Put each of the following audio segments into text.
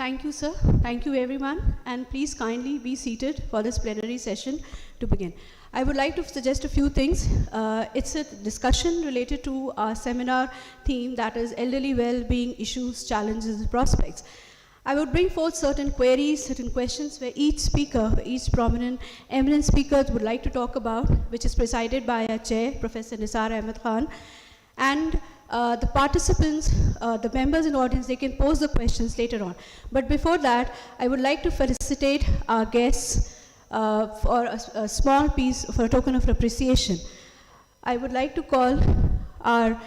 Thank you, sir. Thank you, everyone. And please kindly be seated for this plenary session to begin. I would like to suggest a few things. It's a discussion related to our seminar theme, that is elderly well-being issues, challenges, and prospects. I would bring forth certain queries, certain questions where each speaker, each prominent, eminent speaker would like to talk about, which is presided by our chair, Professor Nisar Ahmed Khan. And the participants, the members in the audience, they can pose the questions later on. But before that, I would like to felicitate our guests for a small piece, for a token of appreciation. I would like to call our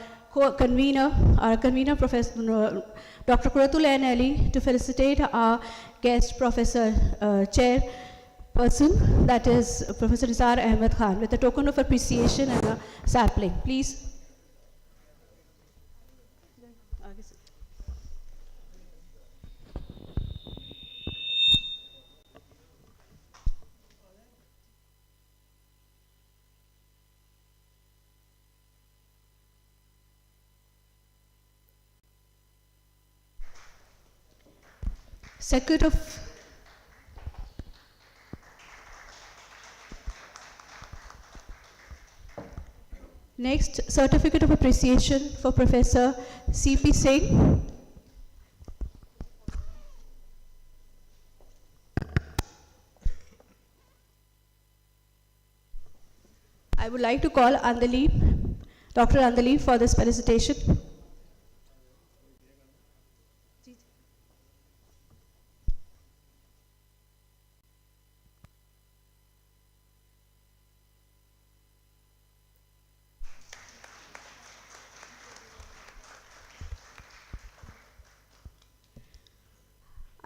convener, Professor Dr. Kuratul N. Ali, to felicitate our guest, Professor Chairperson, that is Professor Nisar Ahmed Khan, with a token of appreciation and a sapling. Please. Next, certificate of appreciation for Professor C.P. Singh. I would like to call Dr. Andali for this felicitation.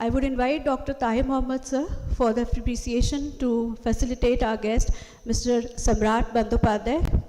I would invite Dr. Tahir Mohammed, sir, for the appreciation to facilitate our guest, Mr. Samrat Bandyopadhyay.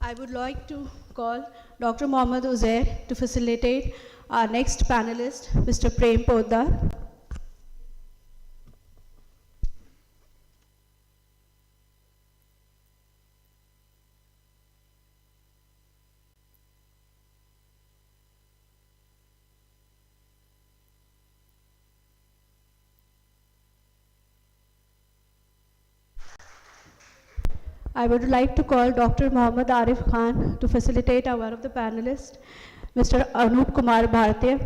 I would like to call Dr. Mohammad Uzair to facilitate our next panelist, Mr. Prem Poddar. I would like to call Dr. Muhammad Arif Khan to facilitate one of the panelists, Mr. Anup Kumar Bhartiya.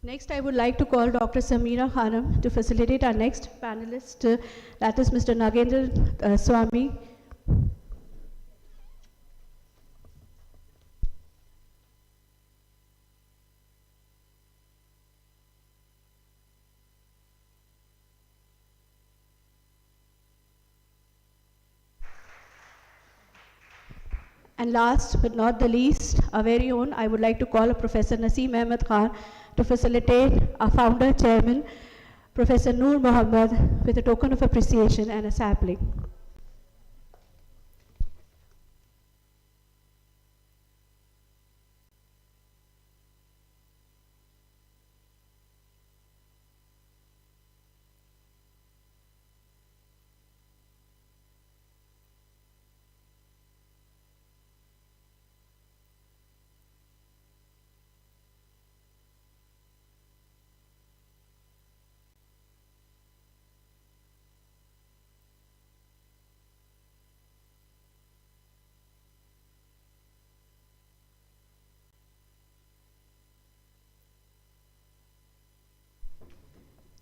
Next, I would like to call Dr. Samira Khanam to facilitate our next panelist, that is Mr. Nagendra Swami. And last but not the least, our very own, I would like to call Professor Naseem Ahmed Khan to facilitate our founder chairman, Professor Noor Mohammed, with a token of appreciation and a sapling.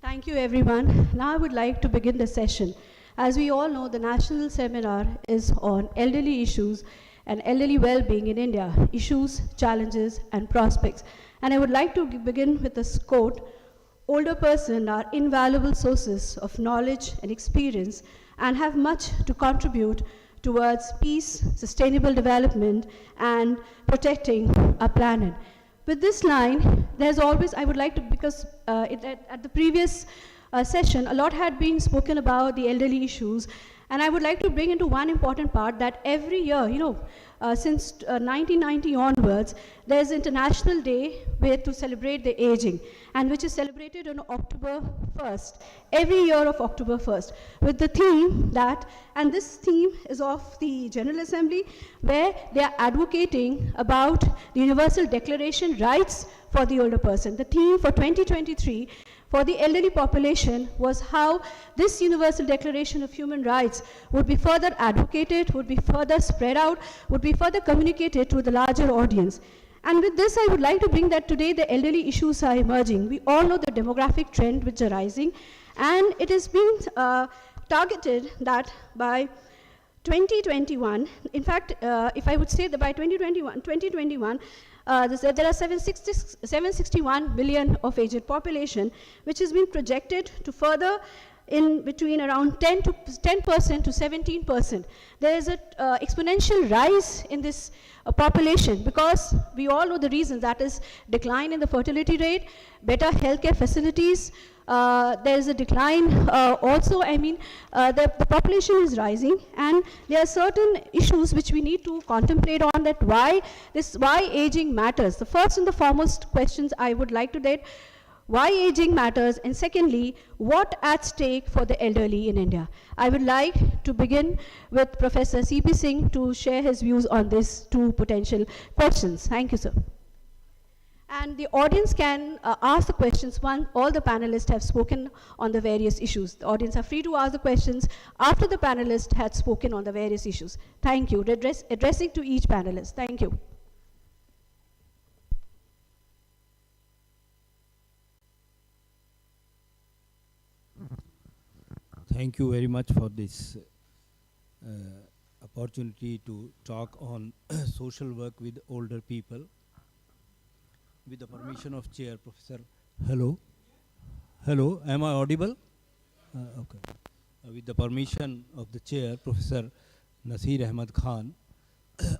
Thank you, everyone. Now I would like to begin the session. As we all know, the national seminar is on elderly issues and elderly well-being in India, issues, challenges, and prospects. And I would like to begin with this quote: older persons are invaluable sources of knowledge and experience and have much to contribute towards peace, sustainable development, and protecting our planet. With this line, there's always, I would like to, because at the previous session, a lot had been spoken about the elderly issues, and I would like to bring into one important part that every year, since 1990 onwards, there's International Day to celebrate the aging, and which is celebrated on October 1st, every year of October 1st, with the theme that, and this theme is of the General Assembly, where they are advocating about the Universal Declaration rights for the older person. The theme for 2023 for the elderly population was how this Universal Declaration of Human Rights would be further advocated, would be further spread out, would be further communicated to the larger audience. And with this, I would like to bring that today the elderly issues are emerging. We all know the demographic trend which are rising, and it is being targeted that by 2021, in fact, if I would say that by 2021, there are 761 million of aged population, which has been projected to further in between around 10% to 17%. There is an exponential rise in this population, because we all know the reasons, that is decline in the fertility rate, better healthcare facilities. There is a decline also, the population is rising, and there are certain issues which we need to contemplate on, that why aging matters. The first and the foremost questions I would like to get: why aging matters, and secondly, what at stake for the elderly in India. I would like to begin with Professor C.P. Singh to share his views on these two potential questions. Thank you, sir. And the audience can ask the questions once all the panelists have spoken on the various issues. The audience are free to ask the questions after the panelists had spoken on the various issues. Thank you. Addressing to each panelist. Thank you. Thank you very much for this opportunity to talk on social work with older people. With the permission of Chair, Professor. Hello? Hello, am I audible? Okay. With the permission of the Chair, Professor Nasir Ahmad Khan,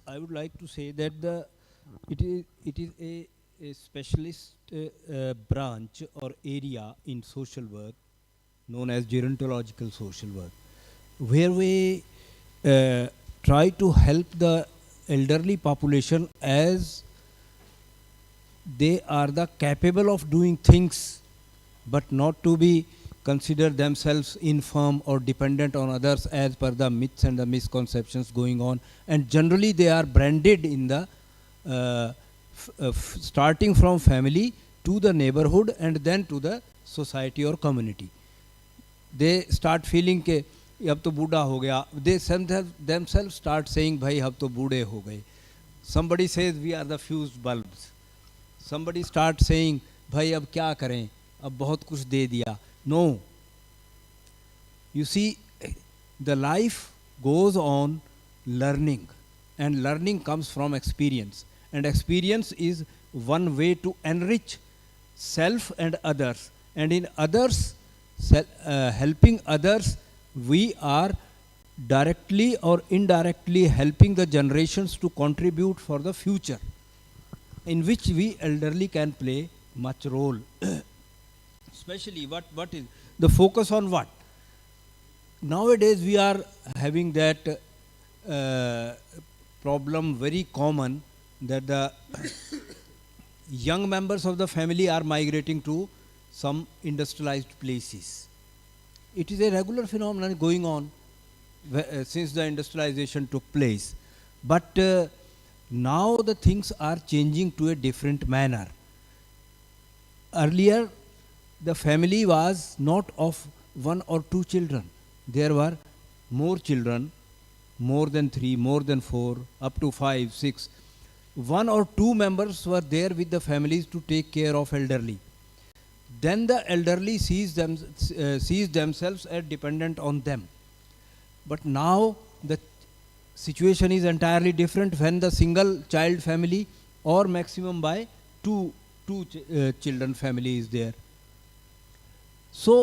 I would like to say that it is a specialist branch or area in social work known as gerontological social work, where we try to help the elderly population as they are the capable of doing things, but not to be consider themselves infirm or dependent on others as per the myths and the misconceptions going on. And generally they are branded in the starting from family to the neighborhood and then to the society or community. They start feeling ke ab to booda ho gaya. They themselves start saying bhai ab to boode ho gaye. Somebody says we are the fused bulbs. Somebody starts saying bhai ab kya kare, ab bahut kuch de diya. No. You see, the life goes on learning, and learning comes from experience, and experience is one way to enrich self and others, and in others helping others, we are directly or indirectly helping the generations to contribute for the future, in which we elderly can play much role. Especially what is the focus on what? Nowadays we are having that problem very common, that the young members of the family are migrating to some industrialized places. It is a regular phenomenon going on since the industrialization took place. But now the things are changing to a different manner. Earlier, the family was not of one or two children. There were more children, more than 3, more than 4, up to 5, 6. 1 or 2 members were there with the families to take care of elderly. Then the elderly sees themselves as dependent on them. But now the situation is entirely different when the single child family or maximum by two children family is there. So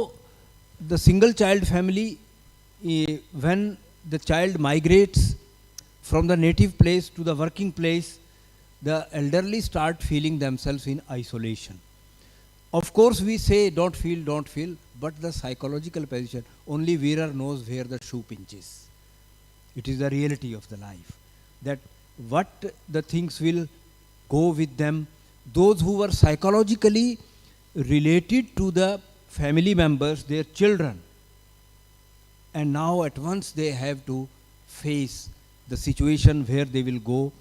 the single child family, when the child migrates from the native place to the working place, the elderly start feeling themselves in isolation. Of course we say don't feel, but the psychological position, only wearer knows where the shoe pinches. It is the reality of the life, that what the things will go with them. Those who were psychologically related to the family members, their children, and now at once they have to face the situation where they will go,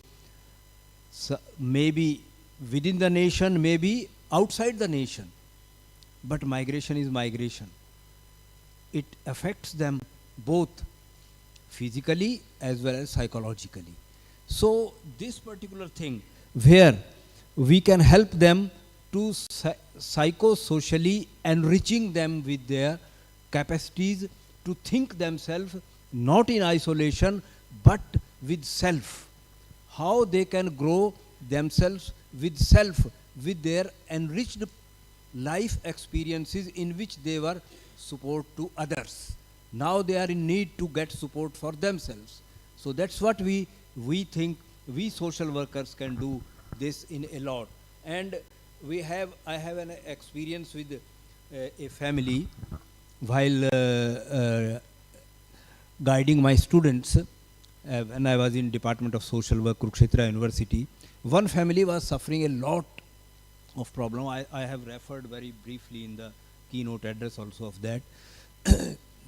maybe within the nation, maybe outside the nation. But migration is migration. It affects them both physically as well as psychologically. So this particular thing where we can help them to psychosocially enriching them with their capacities to think themselves not in isolation but with self. How they can grow themselves with self, with their enriched life experiences in which they were support to others. Now they are in need to get support for themselves. So that's what we think we social workers can do this in a lot. And I have an experience with a family while guiding my students when I was in Department of Social Work, Kurukshetra University. One family was suffering a lot of problem. I have referred very briefly in the keynote address also of that.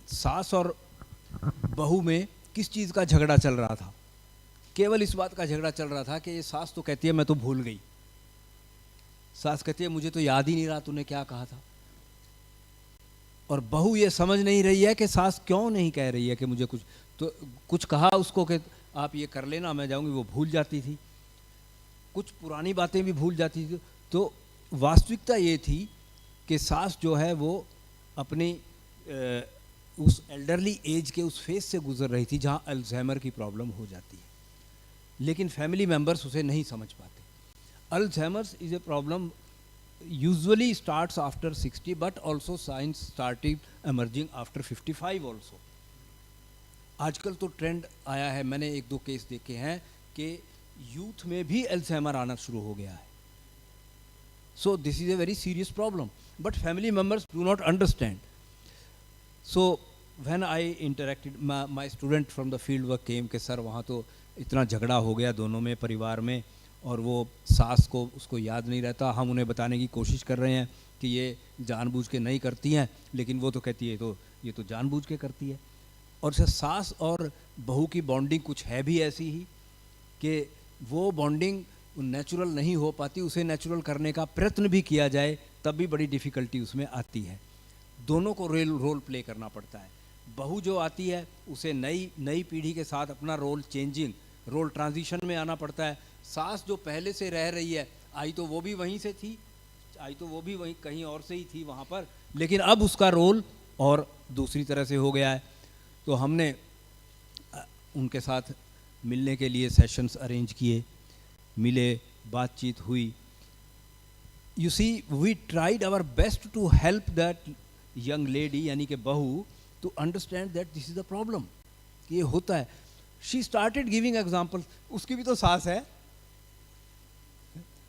सास और बहू में किस चीज़ का झगड़ा चल रहा था? केवल इस बात का झगड़ा चल रहा था कि ये सास तो कहती है मैं तो भूल गई, सास कहती है मुझे तो याद ही नहीं रहा तूने क्या कहा था, और बहू ये समझ नहीं रही है कि सास क्यों नहीं कह रही है कि मुझे कुछ कहा उसको कि आप ये कर लेना मैं जाऊंगी, वो भूल जाती थी, कुछ पुरानी बातें भी भूल जाती थी। तो वास्तविकता ये थी कि सास जो है वो अपनी उस एल्डरली एज के उस फेज से गुजर रही थी जहाँ अल्जाइमर की प्रॉब्लम हो जाती है, लेकिन फैमिली मेंबर्स उसे नहीं समझ पाते। Alzheimer's is a problem usually starts after 60, but also signs started emerging after 55 also. आजकल तो ट्रेंड आया है, मैंने एक दो केस देखे हैं कि यूथ में भी अल्जाइमर आना शुरू हो गया है. So this is a very serious problem, but family members do not understand. So when I interacted, my student from the field work came कि सर वहाँ तो इतना झगड़ा हो गया दोनों में, परिवार में, और वो सास को उसको याद नहीं रहता. हम उन्हें बताने की कोशिश कर रहे हैं कि ये जानबूझ के नहीं करती हैं, लेकिन वो तो कहती है तो ये तो जानबूझ के करती है. और सास और बहू की बॉन्डिंग कुछ है भी ऐसी ही कि वो बॉन्डिंग नेचुरल नहीं हो पाती, उसे नेचुरल करने का प्रयत्न भी किया जाए तब भी बड़ी डिफ़िकल्टी उसमें आती है. दोनों को रोल प्ले करना पड़ता है. बहू जो आती है उसे नई पीढ़ी के साथ अपना रोल ट्रांजिशन में आना पड़ता है. सास जो पहले से रह रही है, आई तो वो भी वहीं से थी, आई तो वो भी वहीं कहीं और से ही थी वहाँ पर, लेकिन अब उसका रोल और दूसरी तरह से हो गया है. तो हमने उनके साथ मिलने के लिए सेशंस अरेंज किए, मिले, बातचीत हुई. You see we tried our best to help that young lady, यानी कि बहू, to understand that this is the problem, कि ये होता है. She started giving example. उसकी भी तो सास है,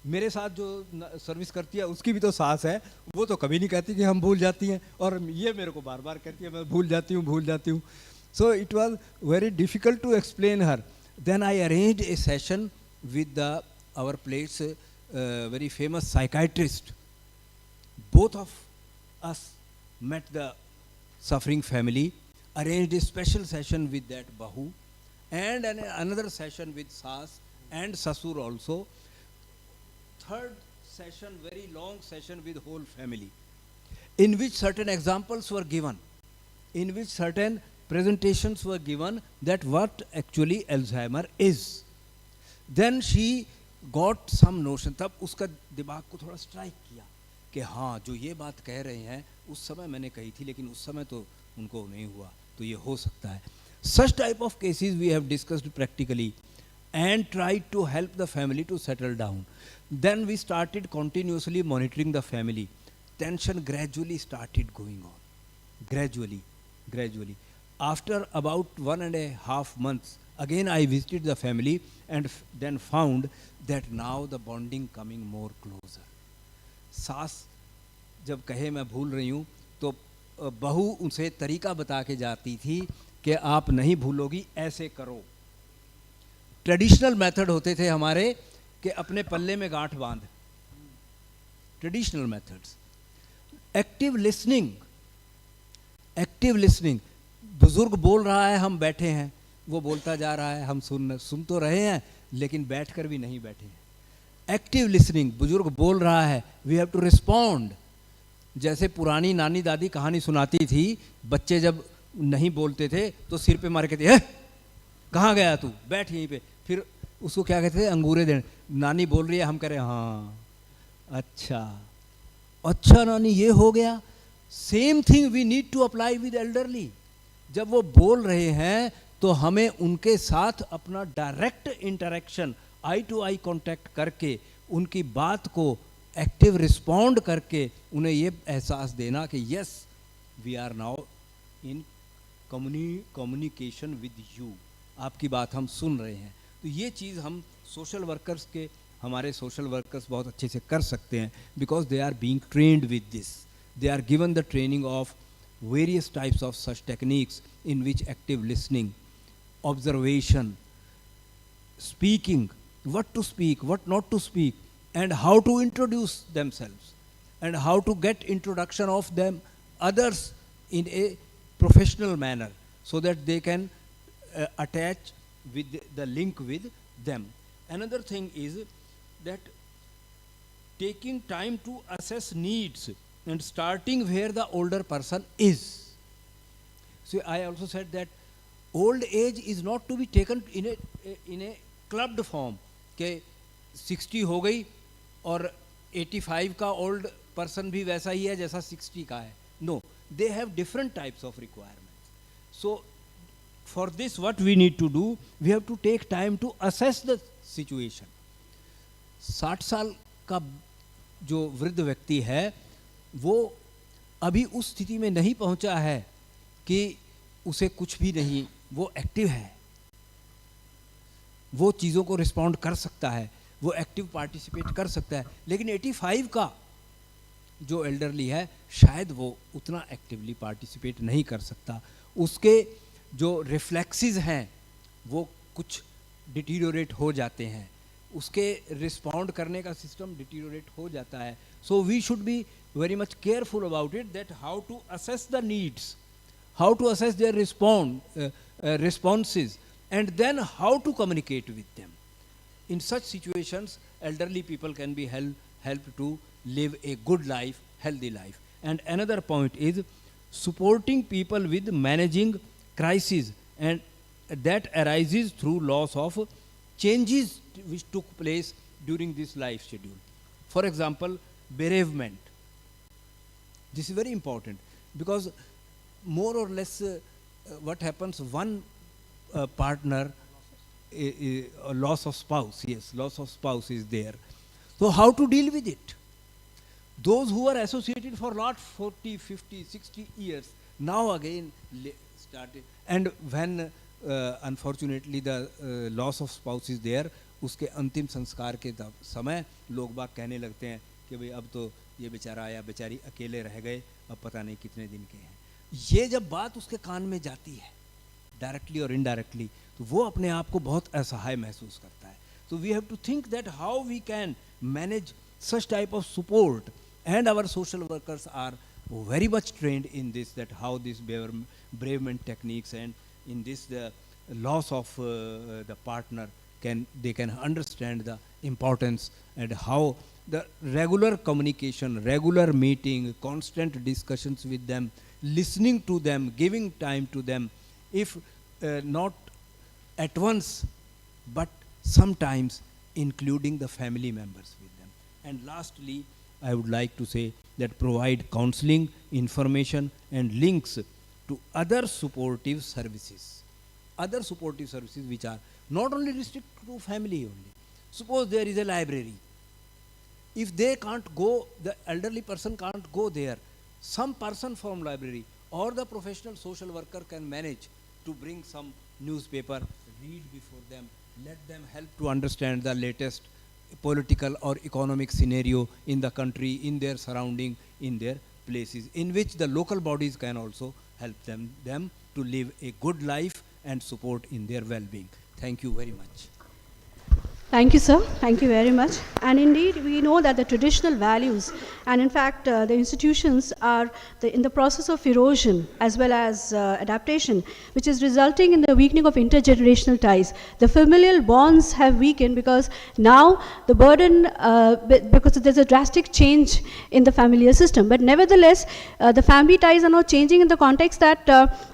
मेरे साथ जो सर्विस करती है उसकी भी तो सास है, वो तो कभी नहीं कहती कि हम भूल जाती हैं, और ये मेरे को बार बार कहती है मैं भूल जाती हूँ. So it was very difficult to explain her. Then I arranged a session with our place very famous psychiatrist. Both of us met the suffering family, arranged a special session with that bahu and another session with sas and sasur also. Third session, very long session with whole family, in which certain examples were given, in which certain presentations were given that what actually Alzheimer is. Then she got some notion. तब उसका दिमाग को थोड़ा strike किया कि हाँ, जो ये बात कह रहे हैं उस समय मैंने कही थी, लेकिन उस समय तो उनको नहीं हुआ, तो ये हो सकता है. Such type of cases we have discussed practically and tried to help the family to settle down. Then we started continuously monitoring the family. Tension gradually started going on. Gradually. After about 1.5 months, again I visited the family and then found that now the bonding coming more closer. सास जब कहे मैं भूल रही हूँ तो बहू उनसे तरीका बता के जाती थी कि आप नहीं भूलोगी, ऐसे करो. ट्रेडिशनल मेथड होते थे हमारे कि अपने पल्ले में गांठ बांध. Traditional methods. Active listening. बुजुर्ग बोल रहा है, हम बैठे हैं, वो बोलता जा रहा है, हम सुन तो रहे हैं लेकिन बैठकर भी नहीं बैठे हैं. Active listening. बुजुर्ग बोल रहा है, वी हैव टू रिस्पॉन्ड. जैसे पुरानी नानी दादी कहानी सुनाती थी, बच्चे जब नहीं बोलते थे तो सिर पे मार के थे, कहाँ गया तू, बैठ यहीं पे. फिर उसको क्या कहते थे, अंगूरे देने. नानी बोल रही है, हम कह रहे हैं हाँ अच्छा नानी ये हो गया. Same thing we need to apply with elderly. जब वो बोल रहे हैं तो हमें उनके साथ अपना direct interaction, eye to eye contact करके उनकी बात को एक्टिव रिस्पॉन्ड करके उन्हें ये एहसास देना कि yes we are now in communication with you, आपकी बात हम सुन रहे हैं. तो ये चीज़ हम हमारे सोशल वर्कर्स बहुत अच्छे से कर सकते हैं, because they are being trained with this. They are given the training of various types of such techniques in which active listening, observation, speaking, what to speak, what not to speak, and how to introduce themselves, and how to get introduction of them others in a professional manner, so that they can attach with the link with them. Another thing is that taking time to assess needs and starting where the older person is. So I also said that old age is not to be taken in a clubbed form कि 60 हो गई और 85 का old person भी वैसा ही है जैसा 60 का है. No, they have different types of requirements. So for this what we need to do, we have to take time to assess the situation. 60 साल का जो वृद्ध व्यक्ति है वो अभी उस स्थिति में नहीं पहुंचा है कि उसे कुछ भी नहीं, वो एक्टिव है, वो चीज़ों को रिस्पॉन्ड कर सकता है, वो एक्टिव पार्टिसिपेट कर सकता है. लेकिन 85 का जो एल्डरली है शायद वो उतना एक्टिवली पार्टिसिपेट नहीं कर सकता. उसके जो रिफ्लेक्सेस हैं वो कुछ डिटीरियोरेट हो जाते हैं, उसके रिस्पॉन्ड करने का सिस्टम डिटीरियोरेट हो जाता है. So we should be very much careful about it, that how to assess the needs, how to assess their responses, and then how to communicate with them. In such situations, elderly people can be helped to live a good life, healthy life. And another point is supporting people with managing crises, and that arises through loss of changes which took place during this life schedule. For example, bereavement. This is very important because more or less what happens, one partner, a loss of spouse, yes, loss of spouse is there. So how to deal with it? Those who are associated for lot 40, 50, 60 years, now again started. And when unfortunately the loss of spouse is there, उसके अंतिम संस्कार के समय लोग बाग कहने लगते हैं कि भाई अब तो ये बेचारा या बेचारी अकेले रह गए, अब पता नहीं कितने दिन के हैं. ये जब बात उसके कान में जाती है डायरेक्टली और इनडायरेक्टली, तो वो अपने आप को बहुत असहाय महसूस करता है. तो we have to think that how we can manage such type of support, and our social workers are very much trained in this, that how this bereavement techniques and in this the loss of the partner they can understand the importance, and how the regular communication, regular meeting, constant discussions with them, listening to them, giving time to them, if not at once but sometimes including the family members with them. And lastly, I would like to say that provide counseling, information and links to other supportive services. other supportive services which are not only restricted to family only. Suppose there is a library. If they can't go, the elderly person can't go there, some person from library or the professional social worker can manage to bring some newspaper, read before them, let them help to understand the latest political or economic scenario in the country, in their surrounding, in their places, in which the local bodies can also help them to live a good life and support in their well-being. Thank you very much. Thank you, sir. Thank you very much. And indeed, we know that the traditional values, and in fact, the institutions are in the process of erosion as well as adaptation, which is resulting in the weakening of intergenerational ties. The familial bonds have weakened because now the burden, because there's a drastic change in the familial system. But nevertheless, the family ties are now changing in the context that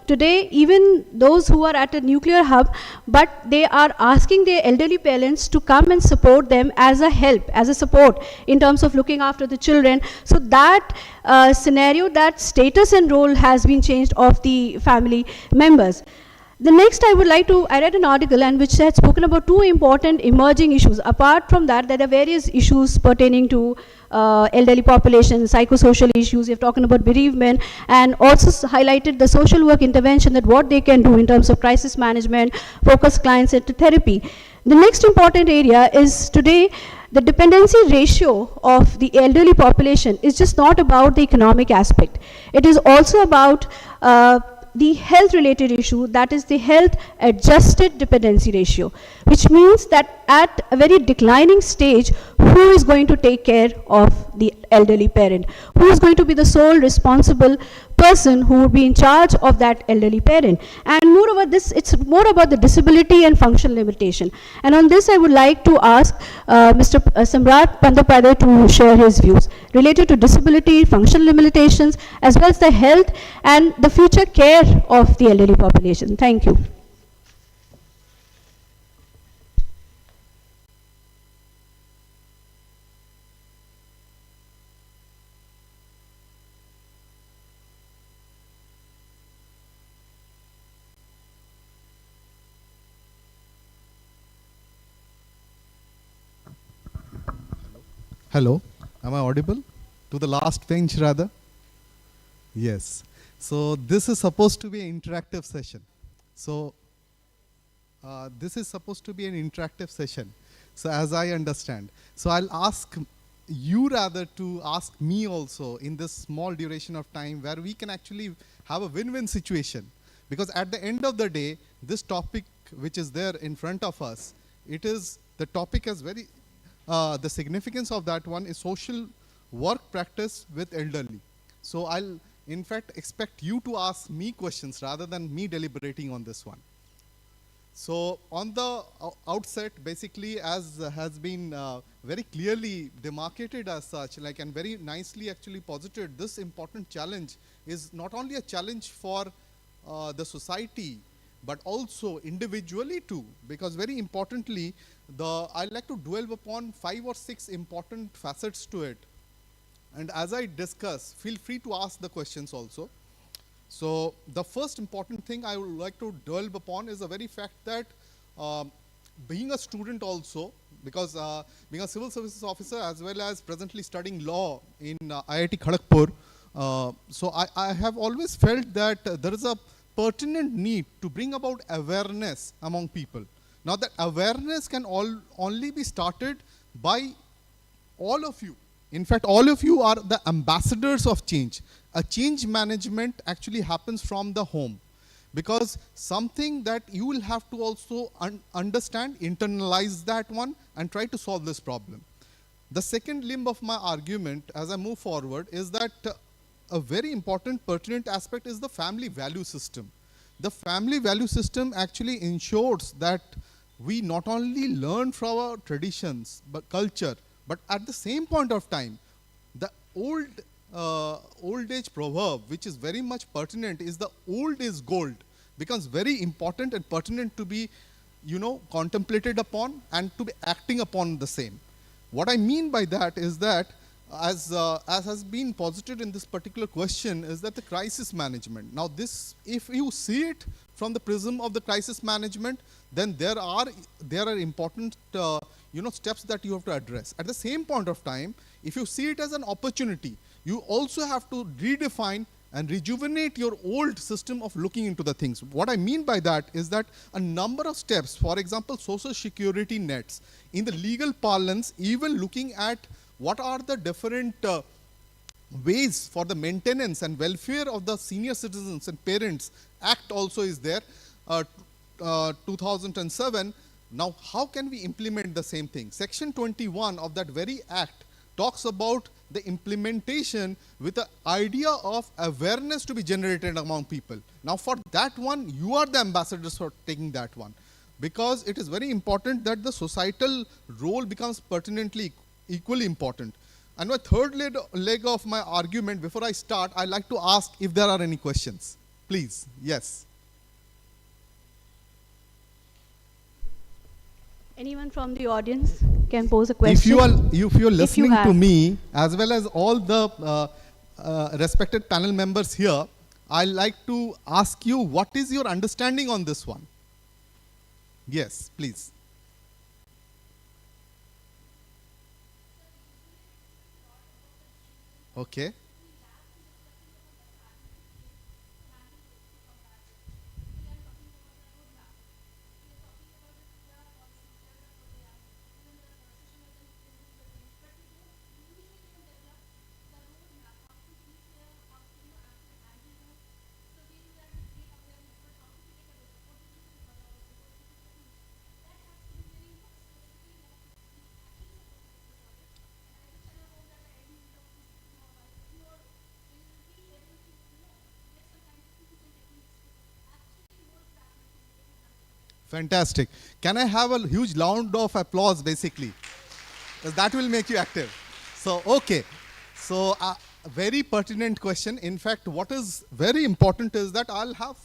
today, even those who are at a nuclear hub, but they are asking their elderly parents to come and support them as a help, as a support in terms of looking after the children. So that scenario, that status and role has been changed of the family members. The next I read an article and which had spoken about two important emerging issues. Apart from that, there are various issues pertaining to elderly population, psychosocial issues. We've talking about bereavement and also highlighted the social work intervention, that what they can do in terms of crisis management, focus client-centered therapy. The next important area is today the dependency ratio of the elderly population is just not about the economic aspect. It is also about the health related issue, that is the health adjusted dependency ratio, which means that at a very declining stage, who is going to take care of the elderly parent? Who is going to be the sole responsible person who would be in charge of that elderly parent? And moreover, it's more about the disability and functional limitation. And on this, I would like to ask Mr. Samrat Pandapadhyay to share his views related to disability, functional limitations, as well as the health and the future care of the elderly population. Thank you. Hello, am I audible? To the last bench rather? Yes. So this is supposed to be an interactive session. So this is supposed to be an interactive session. So as I understand. So I'll ask you rather to ask me also in this small duration of time where we can actually have a win-win situation. Because at the end of the day, this topic which is there in front of us, the topic is very, the significance of that one is social work practice with elderly. So I'll in fact expect you to ask me questions rather than me deliberating on this one. So on the outset, basically, as has been very clearly demarcated as such, like, and very nicely actually posited, this important challenge is not only a challenge for the society, but also individually too, because very importantly, I'd like to dwell upon 5 or 6 important facets to it. And as I discuss, feel free to ask the questions also. So the first important thing I would like to dwell upon is the very fact that being a student also, because being a civil services officer as well as presently studying law in IIT Kharagpur, so I have always felt that there is a pertinent need to bring about awareness among people. Now that awareness can only be started by all of you. In fact, all of you are the ambassadors of change. A change management actually happens from the home, because something that you will have to also understand, internalize that one, and try to solve this problem. The second limb of my argument as I move forward is that a very important pertinent aspect is the family value system. The family value system actually ensures that we not only learn from our traditions, but culture, but at the same point of time, the old age proverb, which is very much pertinent, is the old is gold, becomes very important and pertinent to be, contemplated upon and to be acting upon the same. What I mean by that is that as has been posited in this particular question, is that the crisis management. Now this, if you see it from the prism of the crisis management, then there are important steps that you have to address. At the same point of time, if you see it as an opportunity, you also have to redefine and rejuvenate your old system of looking into the things. What I mean by that is that a number of steps, for example, social security nets, in the legal parlance, even looking at what are the different ways for the maintenance and welfare of the senior citizens and parents act also is there, 2007. Now, how can we implement the same thing? Section 21 of that very act talks about the implementation with the idea of awareness to be generated among people. Now, for that one, you are the ambassadors for taking that one, because it is very important that the societal role becomes pertinently equally important. And my third leg of my argument, before I start, I'd like to ask if there are any questions. Please, yes. Anyone from the audience can pose a question. If you are listening to have. me, as well as all the respected panel members here, I'd like to ask you, what is your understanding on this one? Yes, please. Okay. Fantastic. Can I have a huge round of applause, basically? Because that will make you active. So, okay. So, very pertinent question. In fact, what is very important is that I'll have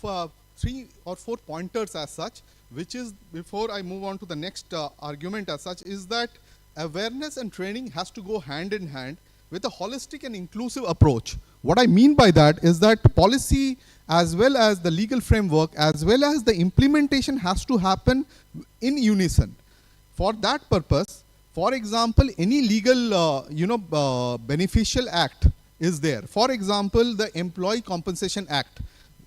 3 or 4 pointers as such, which is, before I move on to the next argument as such, is that awareness and training has to go hand in hand with a holistic and inclusive approach. What I mean by that is that policy, as well as the legal framework, as well as the implementation, has to happen in unison. For that purpose, for example, any legal beneficial act is there. For example, the Employee Compensation Act.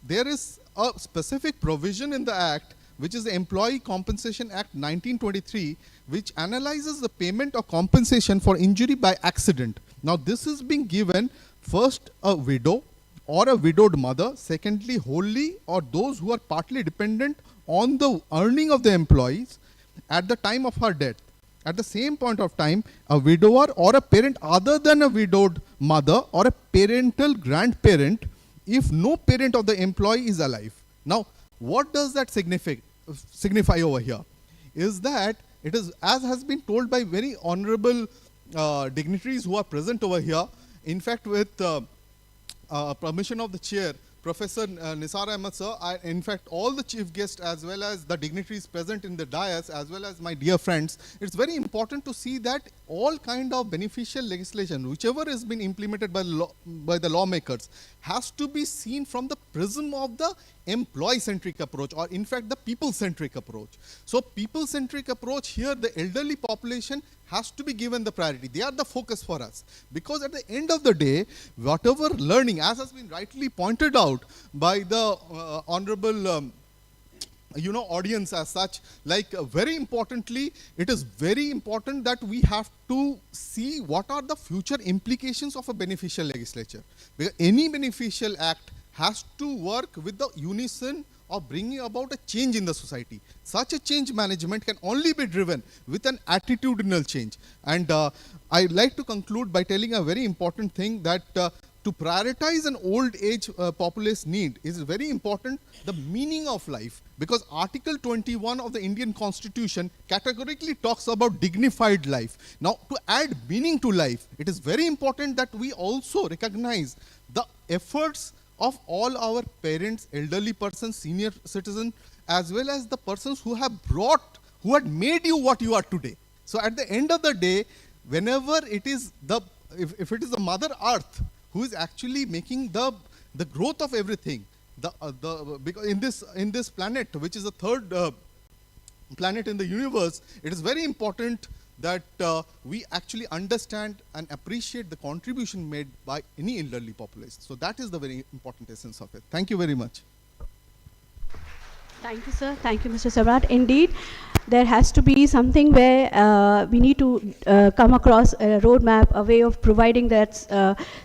There is a specific provision in the act, which is the Employee Compensation Act 1923, which analyzes the payment of compensation for injury by accident. Now, this is being given first a widow or a widowed mother, secondly wholly or those who are partly dependent on the earning of the employees at the time of her death. At the same point of time, a widower or a parent other than a widowed mother or a parental grandparent if no parent of the employee is alive. Now, what does that signify over here? Is that it is, as has been told by very honorable dignitaries who are present over here, in fact, with permission of the chair, Professor Nisar Ahmed sir, in fact, all the chief guests as well as the dignitaries present in the dais, as well as my dear friends, it's very important to see that all kind of beneficial legislation, whichever has been implemented by the lawmakers, has to be seen from the prism of the employee-centric approach, or in fact the people-centric approach. So people-centric approach here, the elderly population has to be given the priority. They are the focus for us. Because at the end of the day, whatever learning, as has been rightly pointed out by the honorable audience as such, like very importantly, it is very important that we have to see what are the future implications of a beneficial legislature. Because any beneficial act has to work with the unison of bringing about a change in the society. Such a change management can only be driven with an attitudinal change. And I'd like to conclude by telling a very important thing, that to prioritize an old age populace need is very important, the meaning of life. Because Article 21 of the Indian Constitution categorically talks about dignified life. Now, to add meaning to life, it is very important that we also recognize the efforts of all our parents, elderly persons, senior citizens, as well as the persons who have who had made you what you are today. So at the end of the day, whenever it is the if it is the Mother Earth who is actually making the growth of everything, because in this planet, which is the third planet in the universe, it is very important that we actually understand and appreciate the contribution made by any elderly population. So that is the very important essence of it. Thank you very much. Thank you, sir. Thank you, Mr. Sabrat. Indeed, there has to be something where we need to come across a roadmap, a way of providing that,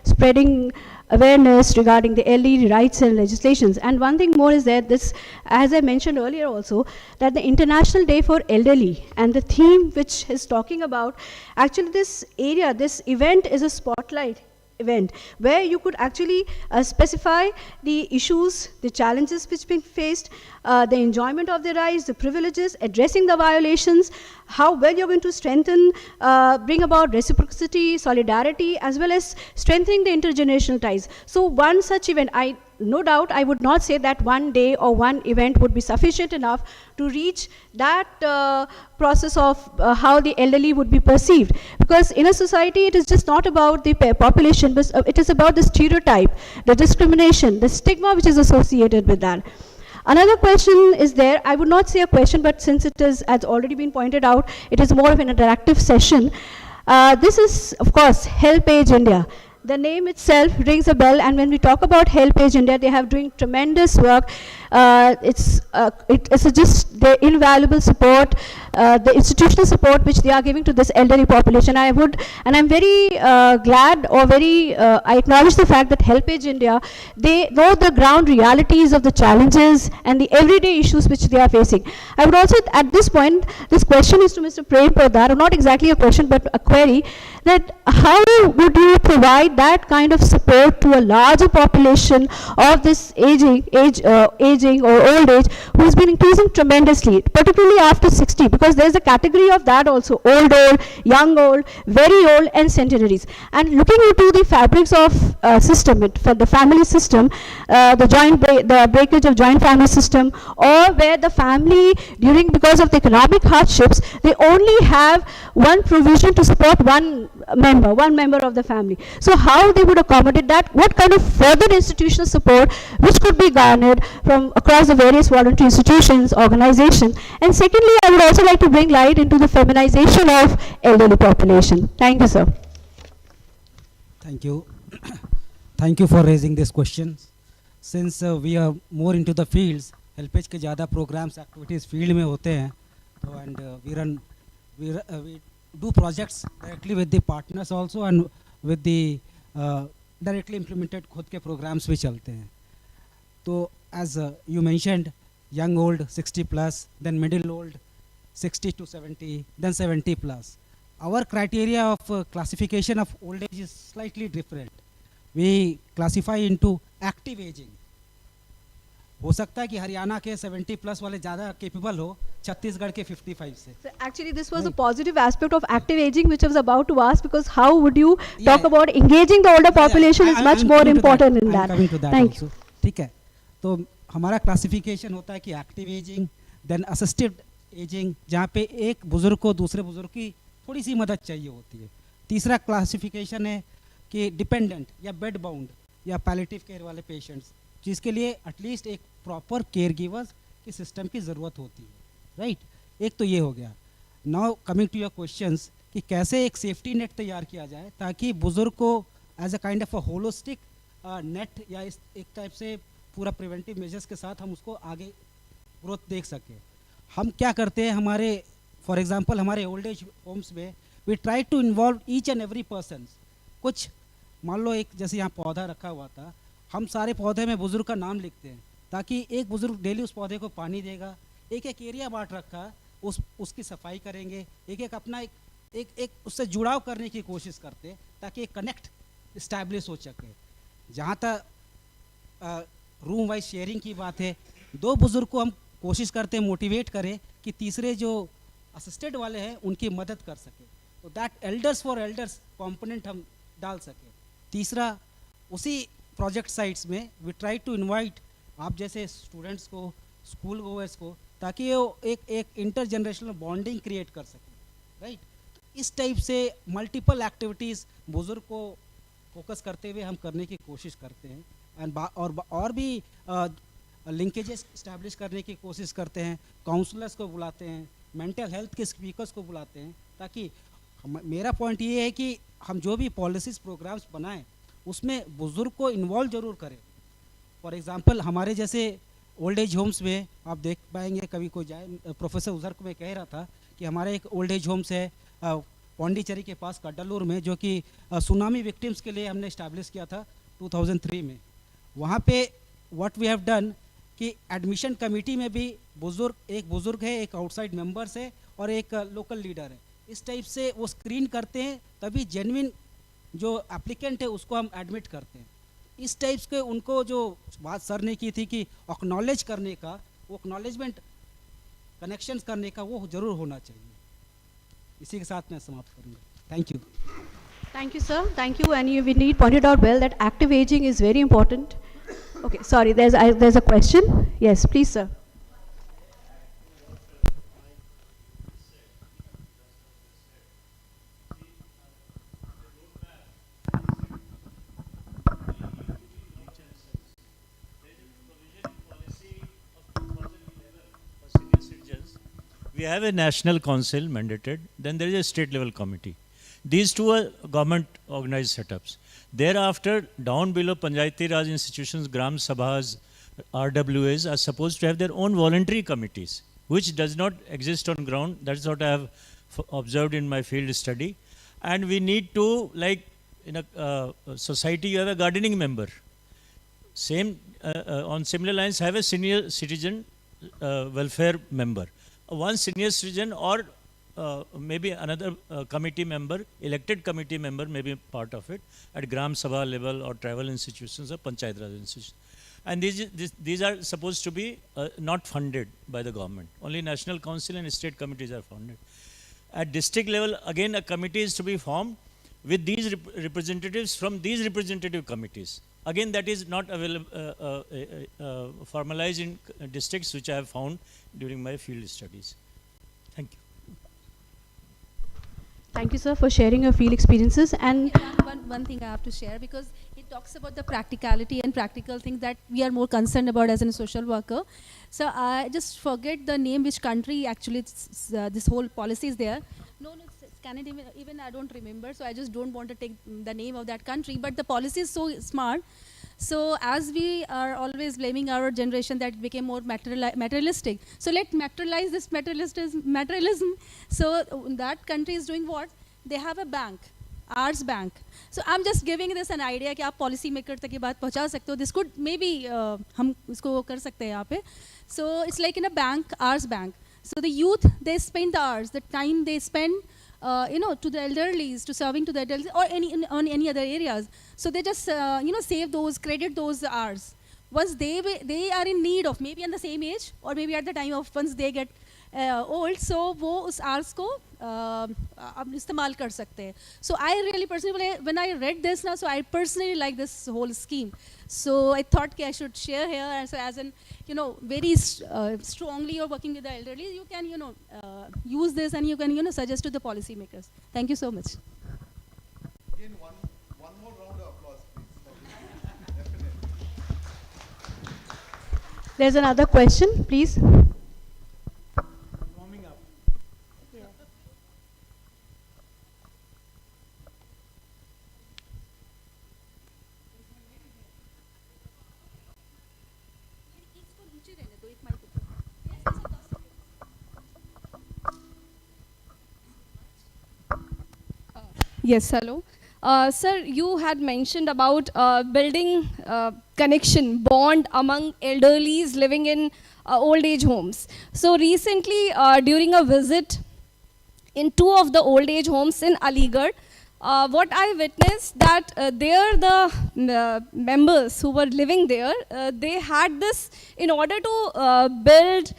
spreading awareness regarding the elderly rights and legislations. And one thing more is that this, as I mentioned earlier also, that the International Day for Elderly and the theme which is talking about, actually this area, this event is a spotlight event where you could actually specify the issues, the challenges which being faced, the enjoyment of the rights, the privileges, addressing the violations, how well you're going to strengthen, bring about reciprocity, solidarity, as well as strengthening the intergenerational ties. So one such event, no doubt I would not say that one day or one event would be sufficient enough to reach that process of how the elderly would be perceived. Because in a society, it is just not about the population, but it is about the stereotype, the discrimination, the stigma which is associated with that. Another question is there, I would not say a question, but since it is, as already been pointed out, it is more of an interactive session. This is, of course, HelpAge India. The name itself rings a bell, and when we talk about HelpAge India, they have doing tremendous work. It's just the invaluable support, the institutional support which they are giving to this elderly population. I'm very glad, or I acknowledge the fact that HelpAge India, they know the ground realities of the challenges and the everyday issues which they are facing. I would also, at this point, this question is to Mr. Prem Pradar, not exactly a question, but a query, that how would you provide that kind of support to a larger population of this aging or old age who has been increasing tremendously, particularly after 60, because there's a category of that also, old, young old, very old, and centenaries. And looking into the fabrics of system, for the family system, the breakage of joint family system, or where the family, because of the economic hardships, they only have one provision to support one member of the family. So how they would accommodate that, what kind of further institutional support which could be garnered from across the various voluntary institutions, organizations. And secondly, I would also like to bring light into the feminization of elderly population. Thank you, sir. Thank you. Thank you for raising this question. Since we are more into the fields, HelpAge के ज़्यादा programs, activities field में होते हैं, so and we do projects directly with the partners also, and with the directly implemented खुद के programs भी चलते हैं. तो as you mentioned, young old 60 plus, then middle old 60 to 70, then 70 plus. Our criteria of classification of old age is slightly different. We classify into active aging. हो सकता है कि हरियाणा के 70 प्लस वाले ज़्यादा capable हो, छत्तीसगढ़ के 55 से. So actually, this was a positive aspect of active aging, which I was about to ask, because how would you talk about engaging the older population is much more important in that. Thank you. ठीक है. तो हमारा classification होता है कि active ageing, then assisted ageing, जहाँ पे एक बुजुर्ग को दूसरे बुजुर्ग की थोड़ी सी मदद चाहिए होती है. तीसरा क्लासिफिकेशन है कि डिपेंडेंट या बेड बाउंड या पैलिएटिव केयर वाले पेशेंट्स, जिसके लिए एटलीस्ट एक प्रॉपर केयर गिवर्स की सिस्टम की ज़रूरत होती है, राइट. एक तो ये हो गया. Now coming to your questions कि कैसे एक सेफ्टी नेट तैयार किया जाए ताकि बुजुर्ग को as a kind of a holistic net या इस एक टाइप से पूरा प्रिवेंटिव मेजर्स के साथ हम उसको आगे ग्रोथ देख सकें. हम क्या करते हैं, हमारे फॉर एग्जांपल हमारे ओल्ड एज होम्स में we try to involve each and every person. कुछ मान लो एक जैसे यहाँ पौधा रखा हुआ था, हम सारे पौधे में बुजुर्ग का नाम लिखते हैं ताकि एक बुजुर्ग डेली उस पौधे को पानी देगा. एक एक एरिया बांट रखा, उसकी सफाई करेंगे, एक एक अपना एक उससे जुड़ाव करने की कोशिश करते ताकि एक कनेक्ट इस्टेब्लिश हो सके. जहाँ तक रूम वाइज शेयरिंग की बात है, दो बुजुर्ग को हम कोशिश करते हैं मोटिवेट करें कि तीसरे जो असिस्टेड वाले हैं उनकी मदद कर सके, तो that elders for elders component हम डाल सके. तीसरा, उसी प्रोजेक्ट साइट्स में वी ट्राई टू इनवाइट आप जैसे स्टूडेंट्स को, स्कूल गोवर्स को, ताकि वो एक इंटर जनरेशनल बॉन्डिंग क्रिएट कर सके, राइट. इस टाइप से मल्टीपल एक्टिविटीज़ बुज़ुर्ग को फोकस करते हुए हम करने की कोशिश करते हैं एंड और भी लिंकेजेस इस्टेब्लिश करने की कोशिश करते हैं, काउंसलर्स को बुलाते हैं, मेंटल हेल्थ के स्पीकर्स को बुलाते हैं, ताकि मेरा पॉइंट ये है कि हम जो भी पॉलिसीज़ प्रोग्राम्स बनाएं उसमें बुज़ुर्ग को इन्वॉल्व ज़रूर करें। फॉर एग्ज़ाम्पल हमारे जैसे ओल्ड एज होम्स में आप देख पाएंगे, कभी कोई जाए, प्रोफेसर उजर को मैं कह रहा था कि हमारे एक ओल्ड एज होम्स है पौंडीचेरी के पास कड्डलूर में, जो कि सुनामी विक्टिम्स के लिए हमने इस्टेब्लिश किया था 2003 में। वहाँ पे व्हाट वी हैव डन कि एडमिशन कमेटी में भी एक बुज़ुर्ग है, एक आउटसाइड मेंबर्स है और एक लोकल लीडर है। इस टाइप से वो स्क्रीन करते हैं, तभी जेन्युइन जो एप्लीकेंट है उसको हम एडमिट करते हैं। इस टाइप्स के उनको जो बात सर ने की थी कि एक्नॉलेज करने का, वो एक्नॉलेजमेंट कनेक्शंस करने का वो ज़रूर होना चाहिए। इसी के साथ मैं समाप्त करूँगा। Thank you. Thank you, sir. Thank you. And you indeed pointed out well that active aging is very important. Okay, sorry, there's a question. Yes, please, sir. We have a national council mandated, then there is a state level committee. These two are government organized setups. Thereafter, down below Panchayati Raj institutions, Gram Sabhas, RWAs are supposed to have their own voluntary committees, which does not exist on ground. That's what I have observed in my field study. And we need to, like in a society, you have a gardening member. Same, on similar lines, have a senior citizen welfare member. One senior citizen or maybe another committee member, elected committee member may be part of it at Gram Sabha level or tribal institutions or Panchayat Raj institutions. And these are supposed to be not funded by the government. Only National Council and state committees are funded. At district level, again, a committee is to be formed with these representatives from these representative committees. Again, that is not available, formalized in districts, which I have found during my field studies. Thank you. Thank you, sir, for sharing your field experiences. And One thing I have to share, because it talks about the practicality and practical things that we are more concerned about as a social worker. So I just forget the name, which country actually this whole policy is there. No, it's Canada, even I don't remember, so I just don't want to take the name of that country. But the policy is so smart. So as we are always blaming our generation that it became more materialistic, so let's materialize this materialism. So that country is doing what? They have a bank, Ars Bank. So I'm just giving this an idea कि आप policy maker तक ये बात पहुँचा सकते हो. This could maybe हम इसको कर सकते हैं यहाँ पे. So it's like in a bank, Ars Bank. So the youth, they spend the hours, the time they spend, to the elderlies, to serving to the elderlies, or on any other areas. So they just, save those, credit those hours. Once they are in need of, maybe in the same age, or maybe at the time of once they get old, so वो उस hours को इस्तेमाल कर सकते हैं. So I really personally, when I read this now, so I personally like this whole scheme. So I thought I should share here as an, very strongly you're working with the elderly, you can, use this and you can, suggest to the policy makers. Thank you so much. Again, one more round of applause, please. Definitely. there's another question, please. Warming up. Yes, hello. Sir, you had mentioned about building connection, bond among elderlies living in old age homes. So recently, during a visit in two of the old age homes in Aligarh, what I witnessed that there the members who were living there, they had this in order to build,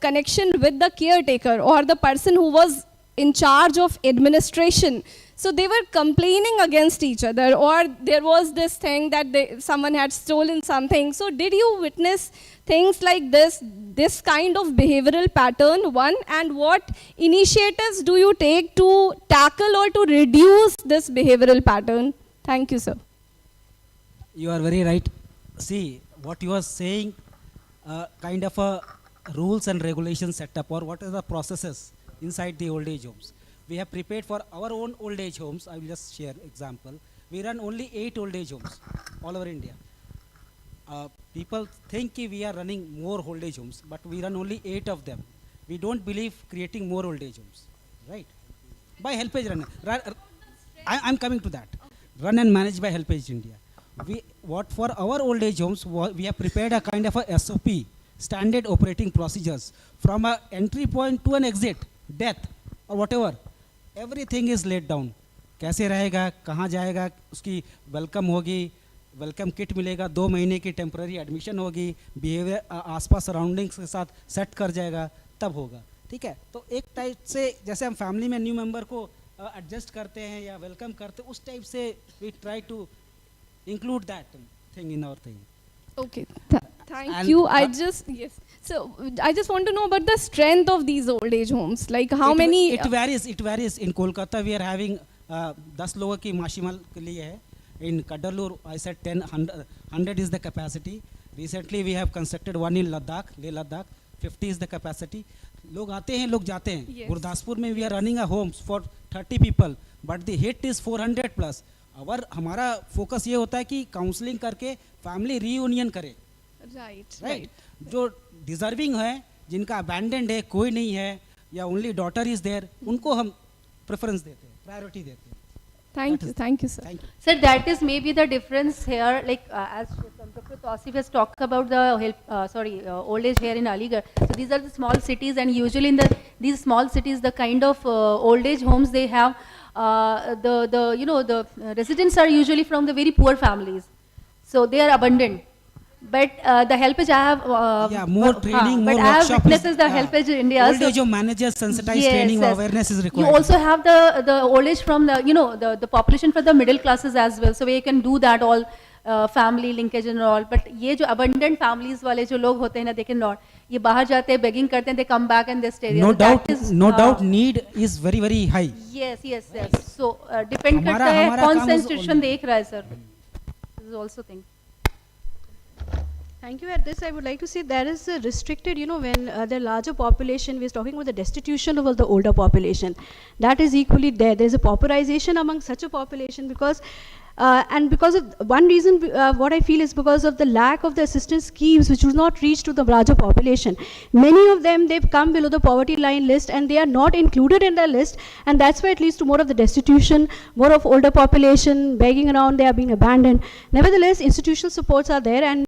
connection with the caretaker or the person who was in charge of administration. So they were complaining against each other, or there was this thing that someone had stolen something. So did you witness things like this kind of behavioral pattern, one? And what initiatives do you take to tackle or to reduce this behavioral pattern? Thank you, sir. You are very right. See, what you are saying, kind of a rules and regulations setup, or what are the processes inside the old age homes. We have prepared for our own old age homes. I will just share example. We run only 8 old age homes all over India. People think we are running more old age homes, but we run only 8 of them. We don't believe creating more old age homes, right? By Helpage Run. I'm coming to that. Run and managed by Helpage India. What for our old age homes, we have prepared a kind of a SOP, standard operating procedures, from a entry point to an exit, death or whatever. Everything is laid down. कैसे रहेगा, कहाँ जाएगा, उसकी welcome होगी, welcome kit मिलेगा, 2 महीने की temporary admission होगी, बिहेवियर आसपास सराउंडिंग्स के साथ सेट कर जाएगा, तब होगा. ठीक है. तो एक टाइप से जैसे हम फैमिली में न्यू मेंबर को एडजस्ट करते हैं या वेलकम करते हैं, उस टाइप से we try to include that thing in our thing. Okay, thank you. Yes. So I just want to know about the strength of these old age homes. Like how many? It varies. It varies. In Kolkata, we are having 10 लोगों की माशीमल के लिए है. In Kadalur, I said 100 is the capacity. Recently, we have constructed one in Ladakh, Leh Ladakh. 50 is the capacity. लोग आते हैं, लोग जाते हैं. Yes. गुरदासपुर में we are running a homes for 30 people, but the hit is 400 plus. और हमारा focus ये होता है कि काउंसलिंग करके फैमिली रीयूनियन करे. राइट. जो डिजर्विंग है, जिनका अबैंडेंड है, कोई नहीं है, या ओनली डॉटर इज देयर, उनको हम प्रेफरेंस देते हैं, प्रायोरिटी देते हैं. Thank you, sir. Thank you. Sir, that is maybe the difference here, like as Dr. Tausif has talked about the old age here in Aligarh. So these are the small cities, and usually in these small cities, the kind of old age homes they have, the residents are usually from the very poor families, so they are abundant. But the Helpage I have more training, more but I have workshop witnesses the Helpage India. Old age managers sensitized training awareness is required. You also have the old age from the population for the middle classes as well, so we can do that all. Family linkage and all, but ये जो abundant families वाले जो लोग होते हैं ना, they cannot. ये बाहर जाते हैं, begging करते हैं, they come back and they stay. No doubt, need is very very high. Yes. So depend करता है कौन सा institution देख रहा है, sir. This is also thing. Thank you. At this, I would like to say there is a restricted, when the larger population, we're talking about the destitution of the older population. That is equally there. There's a pauperization among such a population because because of one reason, what I feel is because of the lack of the assistance schemes which do not reach to the larger population. Many of them, they've come below the poverty line list and they are not included in the list, and that's why it leads to more of the destitution, more of older population begging around, they are being abandoned. Nevertheless, institutional supports are there, and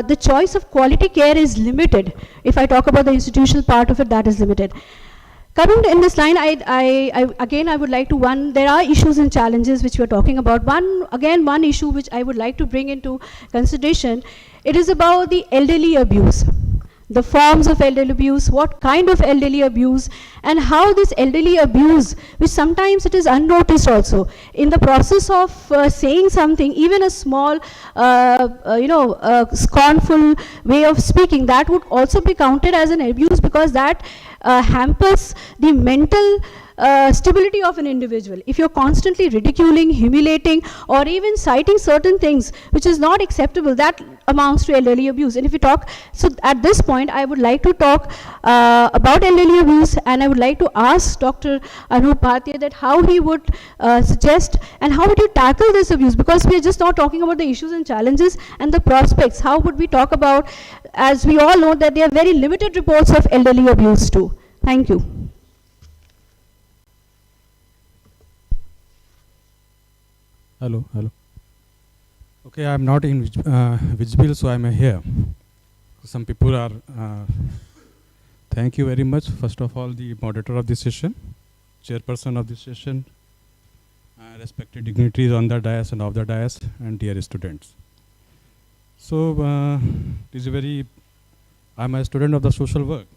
the choice of quality care is limited. If I talk about the institutional part of it, that is limited. Coming in this line, I would like to, there are issues and challenges which we are talking about. One issue which I would like to bring into consideration, it is about the elderly abuse. The forms of elderly abuse, what kind of elderly abuse, and how this elderly abuse, which sometimes it is unnoticed also, in the process of saying something, even a small, scornful way of speaking, that would also be counted as an abuse, because that hampers the mental stability of an individual. If you're constantly ridiculing, humiliating, or even citing certain things which is not acceptable, that amounts to elderly abuse. And if we talk, so at this point, I would like to talk about elderly abuse, and I would like to ask Dr. Anup Bhatia that how he would suggest and how would you tackle this abuse, because we are just not talking about the issues and challenges and the prospects. How would we talk about, as we all know that there are very limited reports of elderly abuse too. Thank you. Hello. Okay, I'm not in visible, so I'm here. Some people are. Thank you very much. First of all, the moderator of this session, chairperson of this session, respected dignitaries on the dais and off the dais, and dear students. So, I'm a student of the social work.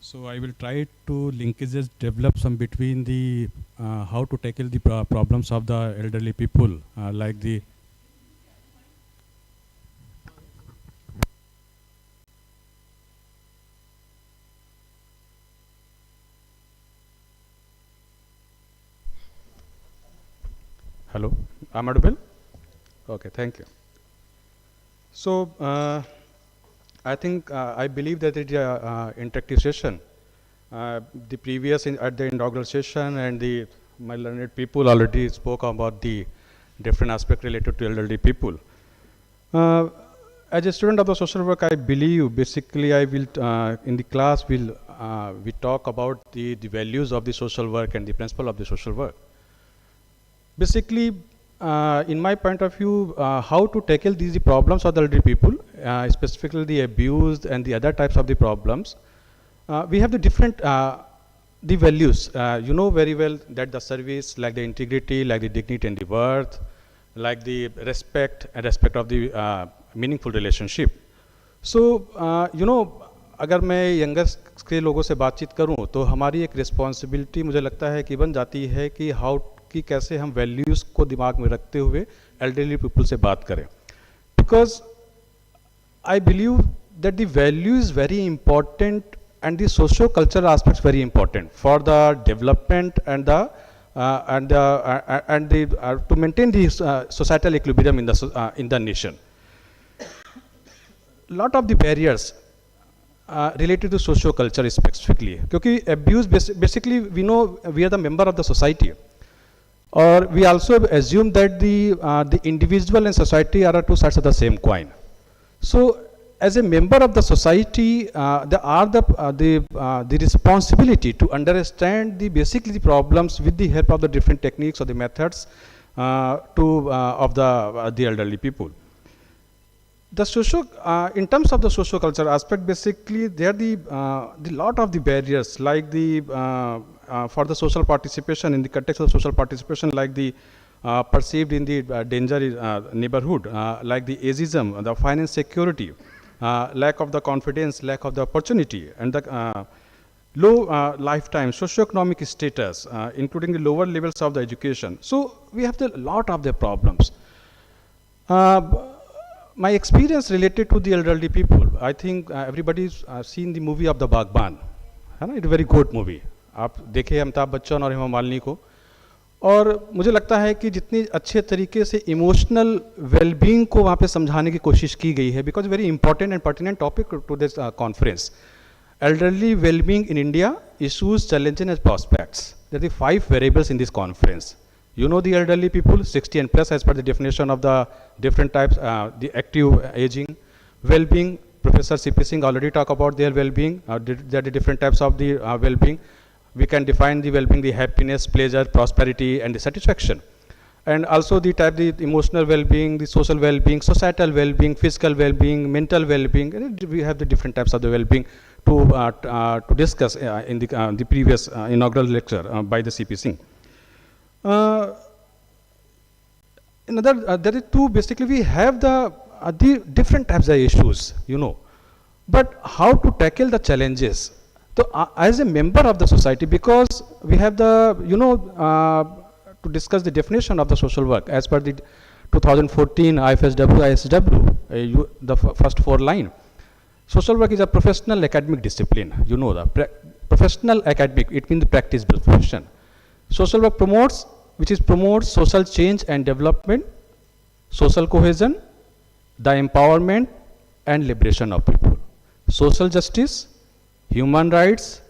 So I will try to linkages develop some between the how to tackle the problems of the elderly people, like the hello, am I audible? Okay, thank you. So I think I believe that it is a interactive session. The previous at the inaugural session and my learned people already spoke about the different aspects related to elderly people. As a student of the social work, I believe basically I will in the class will we talk about the values of the social work and the principle of the social work. Basically, in my point of view, how to tackle these problems of the elderly people, specifically the abuse and the other types of the problems. We have the different the values. You know very well that the service, like the integrity, like the dignity and the worth, like the respect and respect of the meaningful relationship. So you know, अगर मैं youngers के लोगों से बातचीत करूं तो हमारी एक रिस्पॉन्सिबिलिटी मुझे लगता है कि बन जाती है कि हाउ कि कैसे हम वैल्यूज़ को दिमाग में रखते हुए एल्डरली पीपल से बात करें, because I believe that the value is very important and the socio-cultural aspects very important for the development and to maintain the societal equilibrium in the nation. Lot of the barriers related to socio-culture specifically, because abuse basically we know we are the member of the society, or we also assume that the individual and society are two sides of the same coin. So as a member of the society, there are the responsibility to understand basically the problems with the help of the different techniques or the methods of the elderly people. The in terms of the socio-cultural aspect, basically there are the lot of the barriers, like for the social participation, in the context of social participation, like the perceived in the danger neighborhood, like the ageism, the finance security, lack of the confidence, lack of the opportunity, and the low lifetime socioeconomic status, including the lower levels of the education. So we have a lot of the problems. My experience related to the elderly people, I think everybody's seen the movie of the Bagban. It's a very good movie. आप देखें अमिताभ बच्चन और हेमा मालिनी को, और मुझे लगता है कि जितनी अच्छे तरीके से इमोशनल वेलबींग को वहाँ पे समझाने की कोशिश की गई है, because very important and pertinent topic to this conference. Elderly well-being in India, issues, challenges and prospects. There are the 5 variables in this conference. You know the elderly people, 60 and plus as per the definition of the different types, the active aging. Well-being, Professor C.P. Singh already talked about their well-being. There are the different types of the well-being. We can define the well-being, the happiness, pleasure, prosperity and the satisfaction. And also the type, the emotional well-being, the social well-being, societal well-being, physical well-being, mental well-being. We have the different types of the well-being to discuss in the previous inaugural lecture by the C.P. Singh. There is 2, basically we have the different types of issues, you know, but how to tackle the challenges. So as a member of the society, because we have the, you know, to discuss the definition of the social work as per the 2014 ISW, the first 4 line. Social work is a professional academic discipline, you know, the professional academic, it means the practice-based profession. Social work promotes social change and development, social cohesion, the empowerment and liberation of people, social justice, human rights,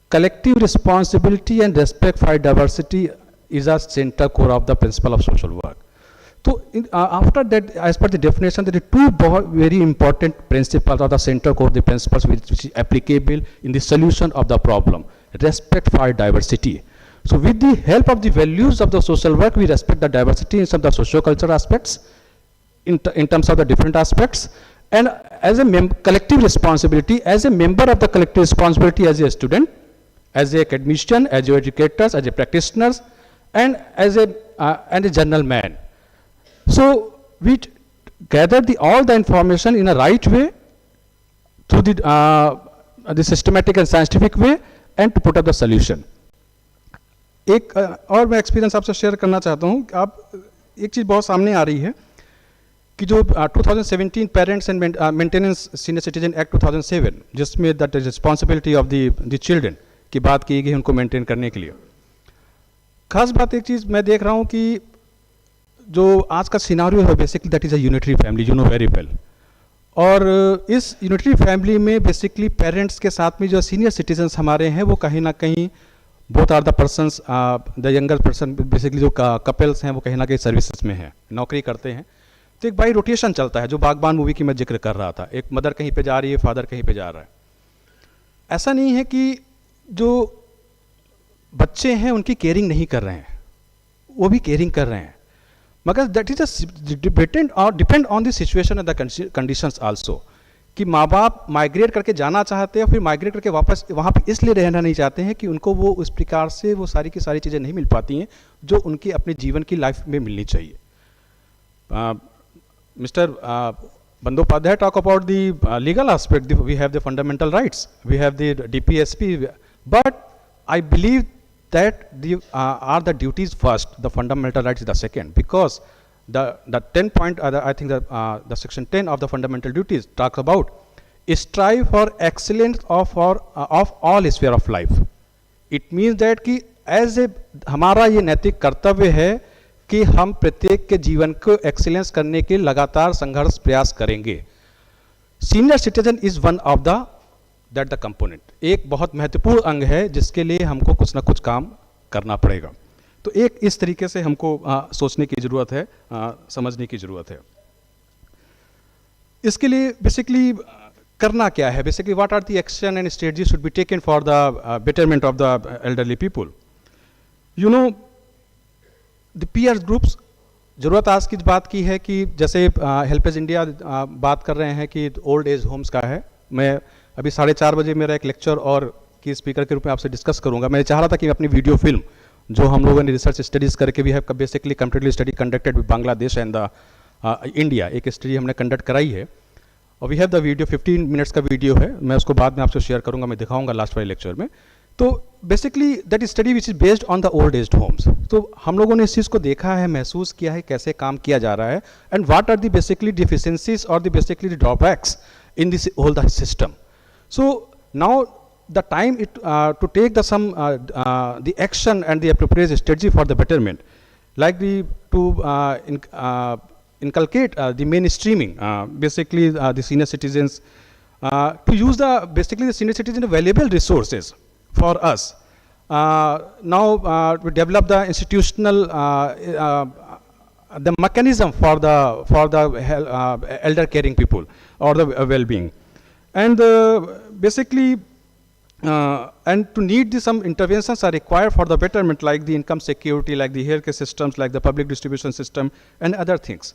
collective responsibility and respect for diversity is a center core of the principle of social work. So after that, as per the definition, there are 2 very important principles of the center core, the principles which is applicable in the solution of the problem. Respect for diversity. So with the help of the values of the social work, we respect the diversity in some of the socio-cultural aspects, in terms of the different aspects. And as a collective responsibility, as a member of the collective responsibility as a student, as a academician, as your educators, as a practitioners, and as a general man. So we gather all the information in a right way through the the systematic and scientific way and to put up the solution. एक और मैं experience आपसे share करना चाहता हूँ. आप एक चीज़ बहुत सामने आ रही है कि जो 2017 parents and maintenance senior citizen act 2007 जिसमें that is responsibility of the children की बात की गई उनको मेंटेन करने के लिए. खास बात एक चीज़ मैं देख रहा हूँ कि जो आज का सिनारियो है basically that is a unitary family, you know very well. और इस यूनिटरी फैमिली में बेसिकली पेरेंट्स के साथ में जो सीनियर सिटीजन्स हमारे हैं वो कहीं ना कहीं both are the persons, the younger person basically जो कपल्स हैं वो कहीं ना कहीं सर्विसेज में हैं, नौकरी करते हैं. तो एक बाई रोटेशन चलता है, जो बागबान मूवी की मैं जिक्र कर रहा था. एक मदर कहीं पे जा रही है, फादर कहीं पे जा रहा है. ऐसा नहीं है कि जो बच्चे हैं उनकी केयरिंग नहीं कर रहे हैं, वो भी केयरिंग कर रहे हैं, मगर that is depend on the situation and the conditions also. कि माँ बाप माइग्रेट करके जाना चाहते हैं, फिर माइग्रेट करके वापस वहाँ पे इसलिए रहना नहीं चाहते हैं कि उनको वो उस प्रकार से वो सारी की सारी चीज़ें नहीं मिल पाती हैं जो उनके अपने जीवन की लाइफ में मिलनी चाहिए. Mr. Bandyopadhyay talk about the legal aspect. We have the fundamental rights. We have the DPSP. But I believe that are the duties first. The fundamental rights is the second. Because the 10 point, I think the section 10 of the fundamental duties talks about strive for excellence of all sphere of life. It means that कि as a हमारा ये नैतिक कर्तव्य है कि हम प्रत्येक के जीवन को एक्सीलेंस करने के लगातार संघर्ष प्रयास करेंगे. Senior citizen is one of the component. एक बहुत महत्वपूर्ण अंग है जिसके लिए हमको कुछ ना कुछ काम करना पड़ेगा. तो एक इस तरीके से हमको सोचने की ज़रूरत है, समझने की ज़रूरत है. इसके लिए बेसिकली करना क्या है, basically what are the action and strategy should be taken for the betterment of the elderly people. You know the peer groups, ज़रूरत आज की बात की है कि जैसे हेल्पेज इंडिया बात कर रहे हैं कि ओल्ड एज होम्स का है. मैं अभी 4:30 बजे मेरा एक लेक्चर और की स्पीकर के रूप में आपसे डिस्कस करूंगा. मैं चाह रहा था कि अपनी वीडियो फिल्म जो हम लोगों ने रिसर्च स्टडीज़ करके भी है, basically completely study conducted with Bangladesh and the India, एक स्टडी हमने कंडक्ट कराई है और we have the video 15 minutes का वीडियो है. मैं उसको बाद में आपसे शेयर करूंगा, मैं दिखाऊंगा लास्ट वाले लेक्चर में. तो basically that study which is based on the old age Holmes. तो हम लोगों ने इस चीज़ को देखा है, महसूस किया है कैसे काम किया जा रहा है and what are the basically deficiencies और the basically the drawbacks in this whole the system. So now the time to take the action and the appropriate strategy for the betterment, like to inculcate the mainstreaming, basically the senior citizens, to use basically the senior citizen valuable resources for us. Now we develop the institutional the mechanism for the elder caring people or the well-being, and basically and to need some interventions are required for the betterment, like the income security, like the healthcare systems, like the public distribution system and other things.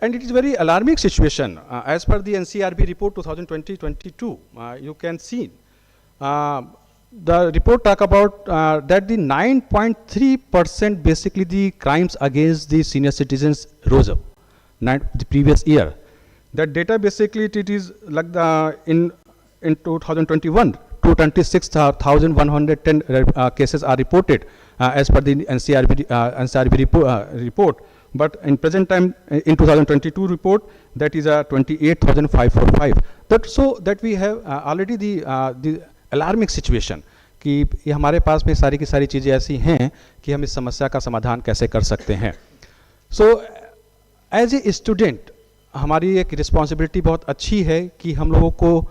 And it is very alarming situation. As per the NCRB report 2020-22, you can see the report talk about that the 9.3% basically the crimes against the senior citizens rose up the previous year. That data basically it is like in 2021, 226,110 cases are reported as per the NCRB report. But in present time, in 2022 report, that is 28,545. So that we have already the alarming situation कि ये हमारे पास में सारी की सारी चीज़ें ऐसी हैं कि हम इस समस्या का समाधान कैसे कर सकते हैं. So as a student, हमारी एक रिस्पॉन्सिबिलिटी बहुत अच्छी है कि हम लोगों को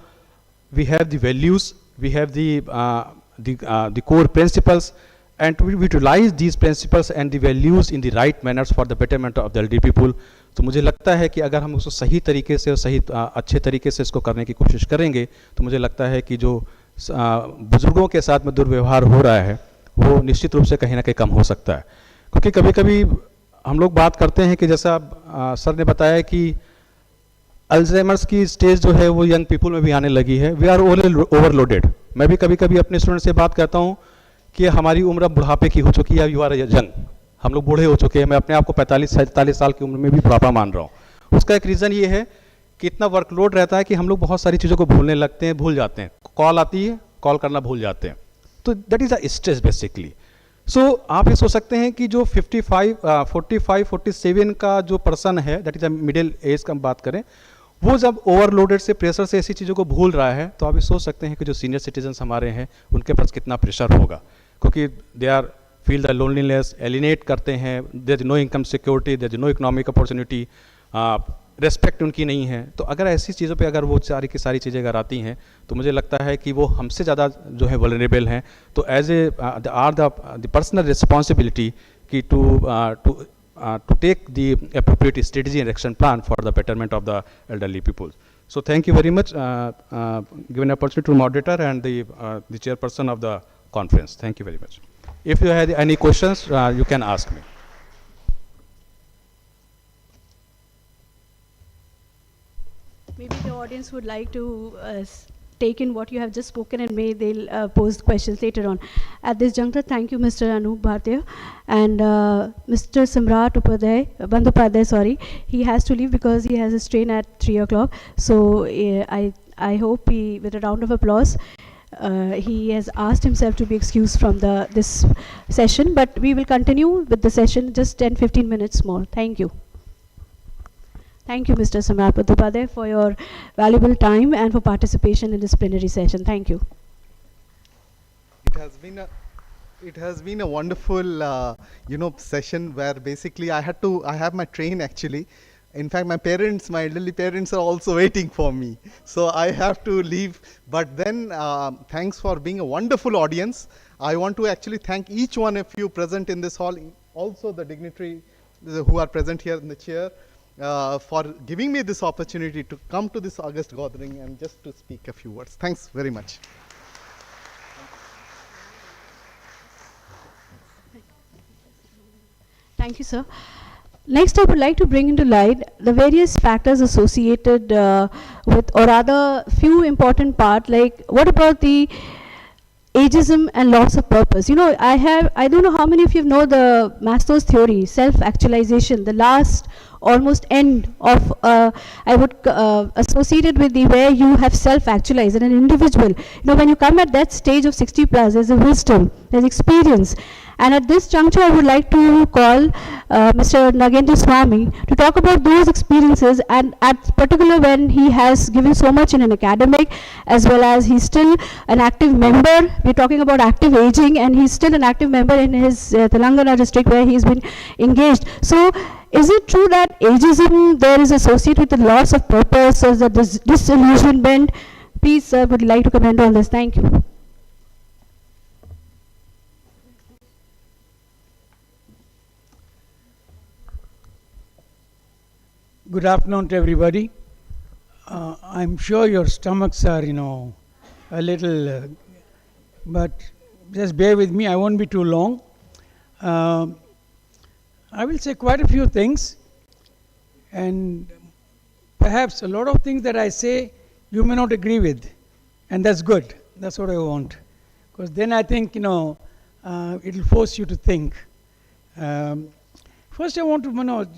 we have the values, we have the core principles, and we utilize these principles and the values in the right manners for the betterment of the elderly people. तो मुझे लगता है कि अगर हम उसको सही तरीके से और सही अच्छे तरीके से इसको करने की कोशिश करेंगे तो मुझे लगता है कि जो बुजुर्गों के साथ में दुर्व्यवहार हो रहा है वो निश्चित रूप से कहीं ना कहीं कम हो सकता है. क्योंकि कभी कभी हम लोग बात करते हैं कि जैसा सर ने बताया कि अल्जाइमर्स की स्टेज जो है वो यंग पीपल में भी आने लगी है. We are overloaded. मैं भी कभी कभी अपने स्टूडेंट से बात करता हूँ कि हमारी उम्र बुढ़ापे की हो चुकी है, यू आर यंग, हम लोग बूढ़े हो चुके हैं. मैं अपने आप को 45-47 साल की उम्र में भी बुढ़ापा मान रहा हूँ. उसका एक रीज़न ये है कि इतना वर्कलोड रहता है कि हम लोग बहुत सारी चीज़ों को भूलने लगते हैं, भूल जाते हैं। कॉल आती है, कॉल करना भूल जाते हैं, तो that is a stress basically. So आप ये सोच सकते हैं कि जो 45-47 का जो पर्सन है, that is a middle age का हम बात करें, वो जब ओवरलोडेड से, प्रेशर से ऐसी चीज़ों को भूल रहा है, तो आप ये सोच सकते हैं कि जो सीनियर सिटीजन्स हमारे हैं उनके पास कितना प्रेशर होगा, क्योंकि they are feel the loneliness, alienate करते हैं, there is no income security, there is no economic opportunity, respect उनकी नहीं है। तो अगर ऐसी चीज़ों पे अगर वो सारी की सारी चीज़ें अगर आती हैं, तो मुझे लगता है कि वो हमसे ज़्यादा जो है वल्नरेबल हैं। तो as a are the personal responsibility कि to take the appropriate strategy and action plan for the betterment of the elderly people. So thank you very much, given opportunity to moderator and the chairperson of the conference. Thank you very much. If you have any questions, you can ask me. Maybe the audience would like to take in what you have just spoken, and may they'll pose questions later on. At this juncture, thank you, Mr. Anup Bhartiya, and Mr. Samrat Bandyopadhyay, sorry, he has to leave because he has a train at 3 o'clock. So I hope with a round of applause, he has asked himself to be excused from this session, but we will continue with the session just 10-15 minutes more. Thank you. Thank you, Mr. Samrat Bandyopadhyay, for your valuable time and for participation in this plenary session. Thank you. It has been a wonderful, session where basically I have my train actually. In fact, my elderly parents are also waiting for me. So I have to leave. But then, thanks for being a wonderful audience. I want to actually thank each one of you present in this hall, also the dignitaries who are present here in the chair, for giving me this opportunity to come to this August gathering and just to speak a few words. Thanks very much. Thank you, sir. Next, I would like to bring into light the various factors associated with, or rather, few important part, like what about the ageism and loss of purpose. You know, I don't know how many of you know the Maslow's theory, self-actualization, the last almost end of, I would associate it with the where you have self-actualized in an individual. You know, when you come at that stage of 60 plus, there's a wisdom, there's experience. And at this juncture, I would like to call Mr. Nagendra Swami to talk about those experiences, and at particular when he has given so much in an academic, as well as he's still an active member. We're talking about active aging, and he's still an active member in his Telangana district where he's been engaged. So, is it true that ageism there is associated with the loss of purpose or the disillusionment? Please, sir, would like to comment on this. Thank you. Good afternoon to everybody. I'm sure your stomachs are, a little, but just bear with me. I won't be too long. I will say quite a few things, and perhaps a lot of things that I say you may not agree with, and that's good. That's what I want, because then I think, it'll force you to think. First, I want to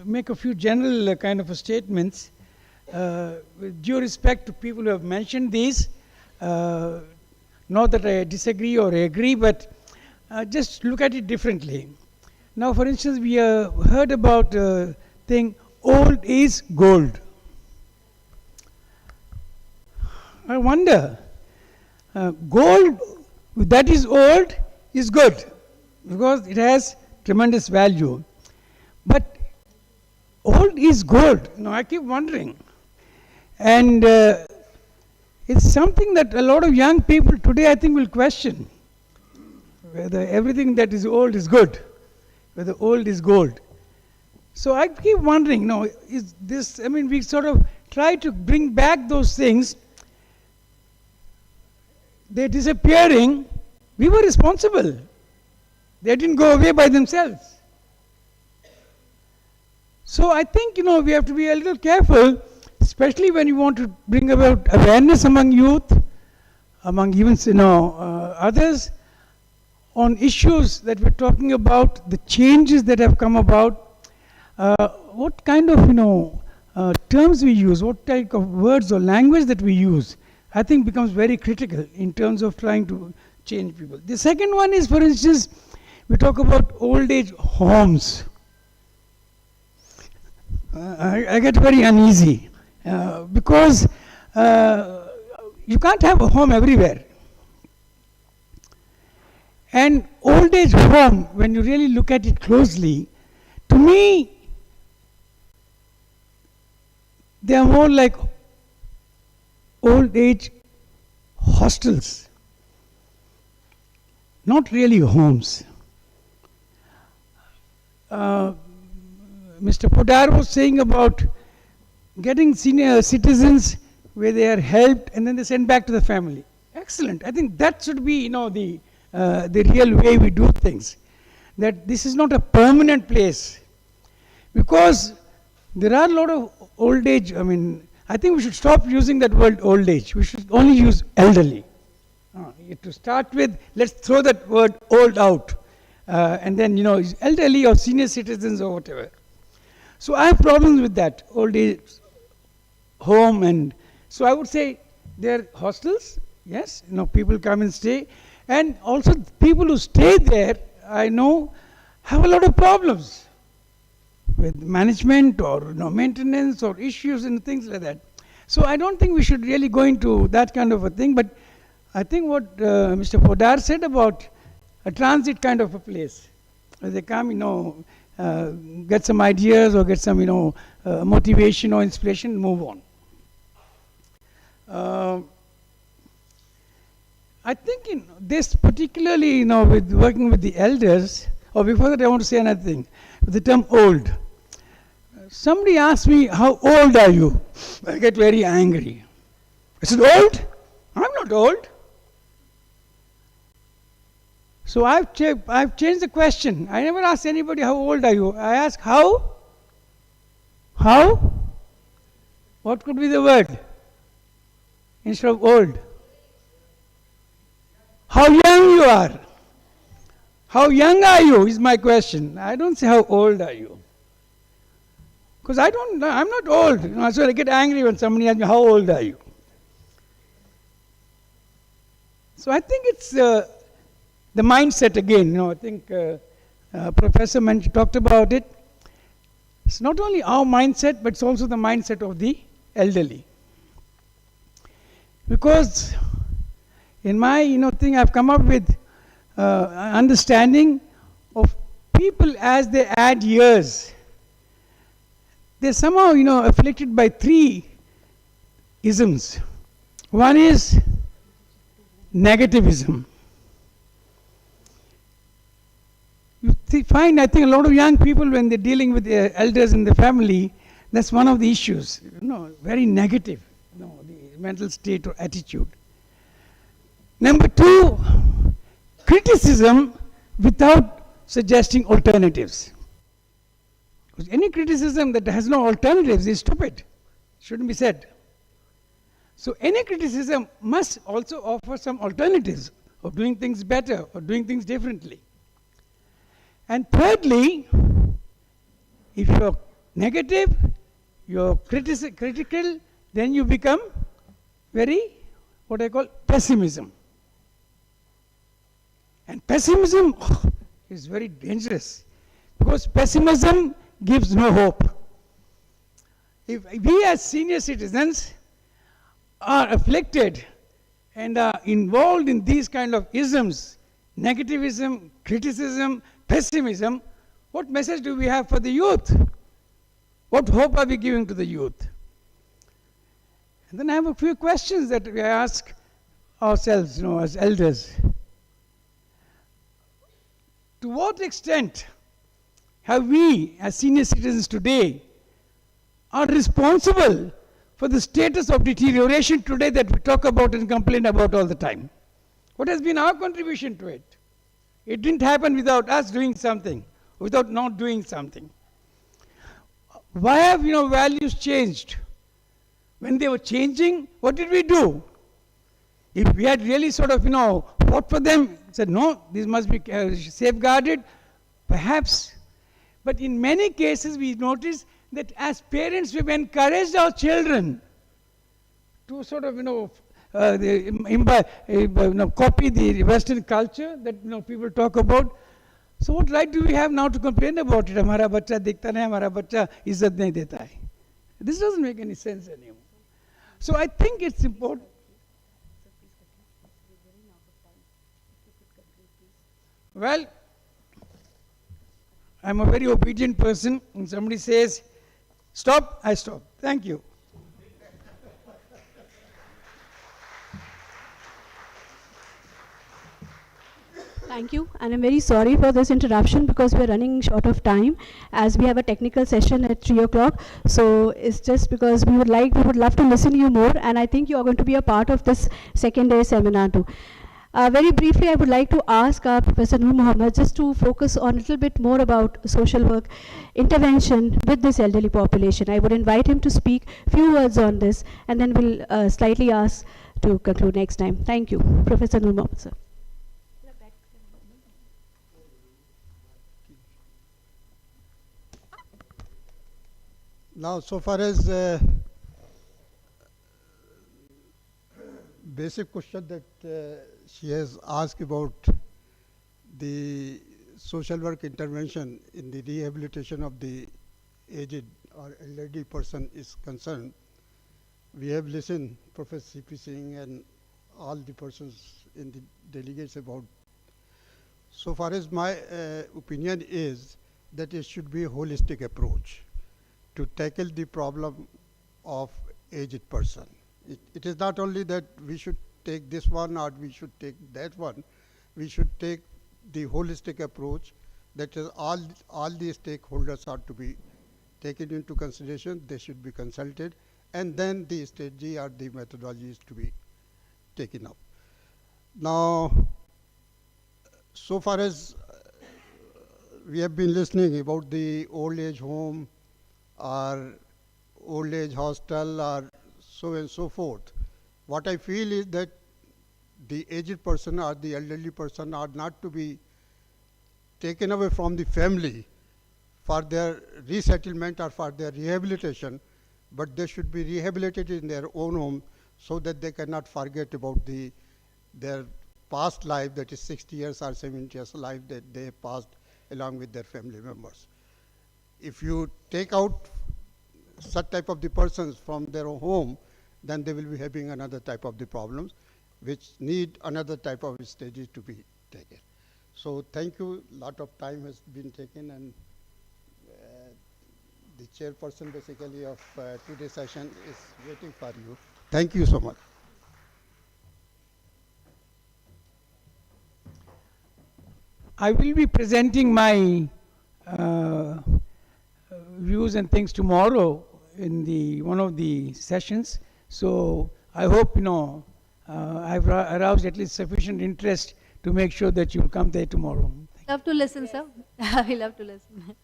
make a few general kind of statements with due respect to people who have mentioned these. Not that I disagree or agree, but just look at it differently. Now, for instance, we heard about thing, old is gold. I wonder, gold that is old is good because it has tremendous value. But old is gold. I keep wondering. And it's something that a lot of young people today, I think, will question whether everything that is old is good, whether old is gold. So I keep wondering, is this, we sort of try to bring back those things. They're disappearing. We were responsible. They didn't go away by themselves. So I think, we have to be a little careful, especially when you want to bring about awareness among youth, among even, others, on issues that we're talking about, the changes that have come about, what kind of, terms we use, what type of words or language that we use, I think becomes very critical in terms of trying to change people. The second one is, for instance, we talk about old age homes. I get very uneasy because you can't have a home everywhere. And old age home, when you really look at it closely, to me, they are more like old age hostels, not really homes. Mr. Podar was saying about getting senior citizens where they are helped and then they send back to the family. Excellent. I think that should be, the real way we do things. That this is not a permanent place, because there are a lot of old age. I think we should stop using that word old age. We should only use elderly. To start with, let's throw that word old out. And then, elderly or senior citizens or whatever. So I have problems with that, old age home. And so I would say they're hostels, yes, people come and stay. And also people who stay there, I know, have a lot of problems with management or maintenance or issues and things like that. So I don't think we should really go into that kind of a thing. But I think what Mr. Podar said about a transit kind of a place, where they come, get some ideas or get some, motivation or inspiration, move on. I think in this particularly, with working with the elders, or before that I want to say another thing, with the term old. Somebody asked me, how old are you? I get very angry. I said, old? I'm not old. So I've changed the question. I never ask anybody, how old are you? I ask, how? How? What could be the word instead of old? How young you are? How young are you is my question. I don't say how old are you. Because I'm not old. So I get angry when somebody asks me, how old are you? So I think it's the mindset again. I think Professor talked about it. It's not only our mindset, but it's also the mindset of the elderly. Because in my thing, I've come up with understanding of people as they add years. They're somehow afflicted by 3 isms. One is negativism. You find, I think, a lot of young people, when they're dealing with their elders in the family, that's one of the issues. Very negative, the mental state or attitude. Number 2, criticism without suggesting alternatives. Because any criticism that has no alternatives is stupid. Shouldn't be said. So any criticism must also offer some alternatives of doing things better or doing things differently. And thirdly, if you're negative, you're critical, then you become very, what I call, pessimism. And pessimism is very dangerous, because pessimism gives no hope. If we as senior citizens are afflicted and are involved in these kind of isms, negativism, criticism, pessimism, what message do we have for the youth? What hope are we giving to the youth? And then I have a few questions that we ask ourselves, as elders. To what extent have we, as senior citizens today, are responsible for the status of deterioration today that we talk about and complain about all the time? What has been our contribution to it? It didn't happen without us doing something, without not doing something. Why have values changed? When they were changing, what did we do? If we had really sort of fought for them, said no, this must be safeguarded, perhaps. But in many cases we notice that as parents we've encouraged our children to sort of, copy the Western culture that, people talk about. So what right do we have now to complain about it? Hamara bachcha dikhta nahi, hamara bachcha izzat nahi deta hai. This doesn't make any sense anymore. So I think it's important. Well, I'm a very obedient person. When somebody says, stop, I stop. Thank you. Thank you, and I'm very sorry for this interruption because we're running short of time as we have a technical session at 3 o'clock. So it's just because we would love to listen to you more, and I think you are going to be a part of this second day seminar too. Very briefly, I would like to ask Professor Nur Mohammed just to focus on a little bit more about social work intervention with this elderly population. I would invite him to speak few words on this, and then we'll slightly ask to conclude next time. Thank you, Professor Nur Mohammed, sir. Now, so far as basic question that she has asked about the social work intervention in the rehabilitation of the aged or elderly person is concerned, we have listened Professor C.P. Singh and all the persons in the delegates about. So far as my opinion is that it should be a holistic approach to tackle the problem of aged person. It is not only that we should take this one or we should take that one. We should take the holistic approach, that is all the stakeholders are to be taken into consideration. They should be consulted, and then the strategy or the methodology is to be taken up. Now, so far as we have been listening about the old age home or old age hostel or so and so forth, what I feel is that the aged person or the elderly person are not to be taken away from the family for their resettlement or for their rehabilitation, but they should be rehabilitated in their own home so that they cannot forget about their past life, that is 60 years or 70 years life that they passed along with their family members. If you take out such type of the persons from their home, then they will be having another type of the problems which need another type of stages to be taken. So thank you. Lot of time has been taken, and the chairperson basically of today's session is waiting for you. Thank you so much. I will be presenting my views and things tomorrow in one of the sessions. So I hope I've aroused at least sufficient interest to make sure that you'll come there tomorrow. Love to listen, sir. I love to listen.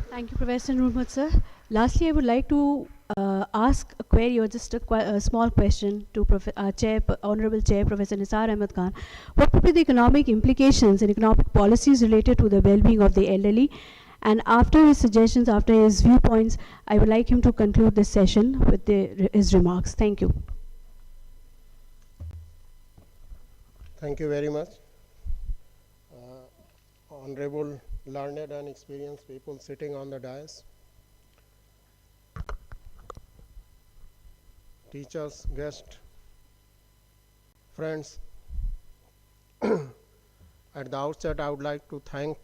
Thank you, Professor Nur Mohammed, sir. Lastly, I would like to ask a query or just a small question to Honorable Chair, Professor Nisar Ahmed Khan. What would be the economic implications and economic policies related to the well-being of the elderly? And after his suggestions, after his viewpoints, I would like him to conclude this session with his remarks. Thank you. Thank you very much. Honorable, learned and experienced people sitting on the dais, teachers, guests, friends. At the outset, I would like to thank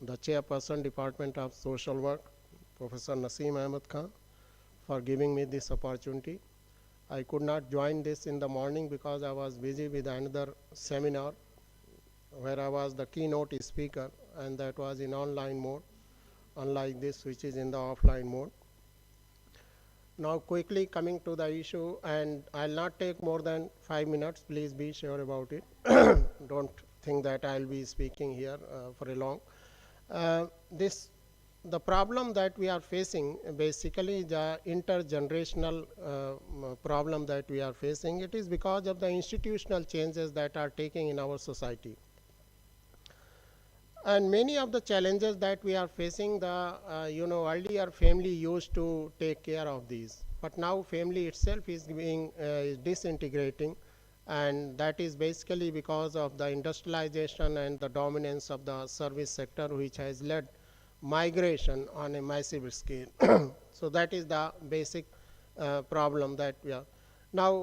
the Chairperson, Department of Social Work, Professor Naseem Ahmed Khan, for giving me this opportunity. I could not join this in the morning because I was busy with another seminar where I was the keynote speaker, and that was in online mode, unlike this which is in the offline mode. Now quickly coming to the issue, and I'll not take more than 5 minutes, please be sure about it. Don't think that I'll be speaking here for a long. The problem that we are facing, basically the intergenerational problem that we are facing, it is because of the institutional changes that are taking in our society. And many of the challenges that we are facing, the earlier family used to take care of these, but now family itself is being is disintegrating, and that is basically because of the industrialization and the dominance of the service sector, which has led migration on a massive scale. So that is the basic problem that we are. Now,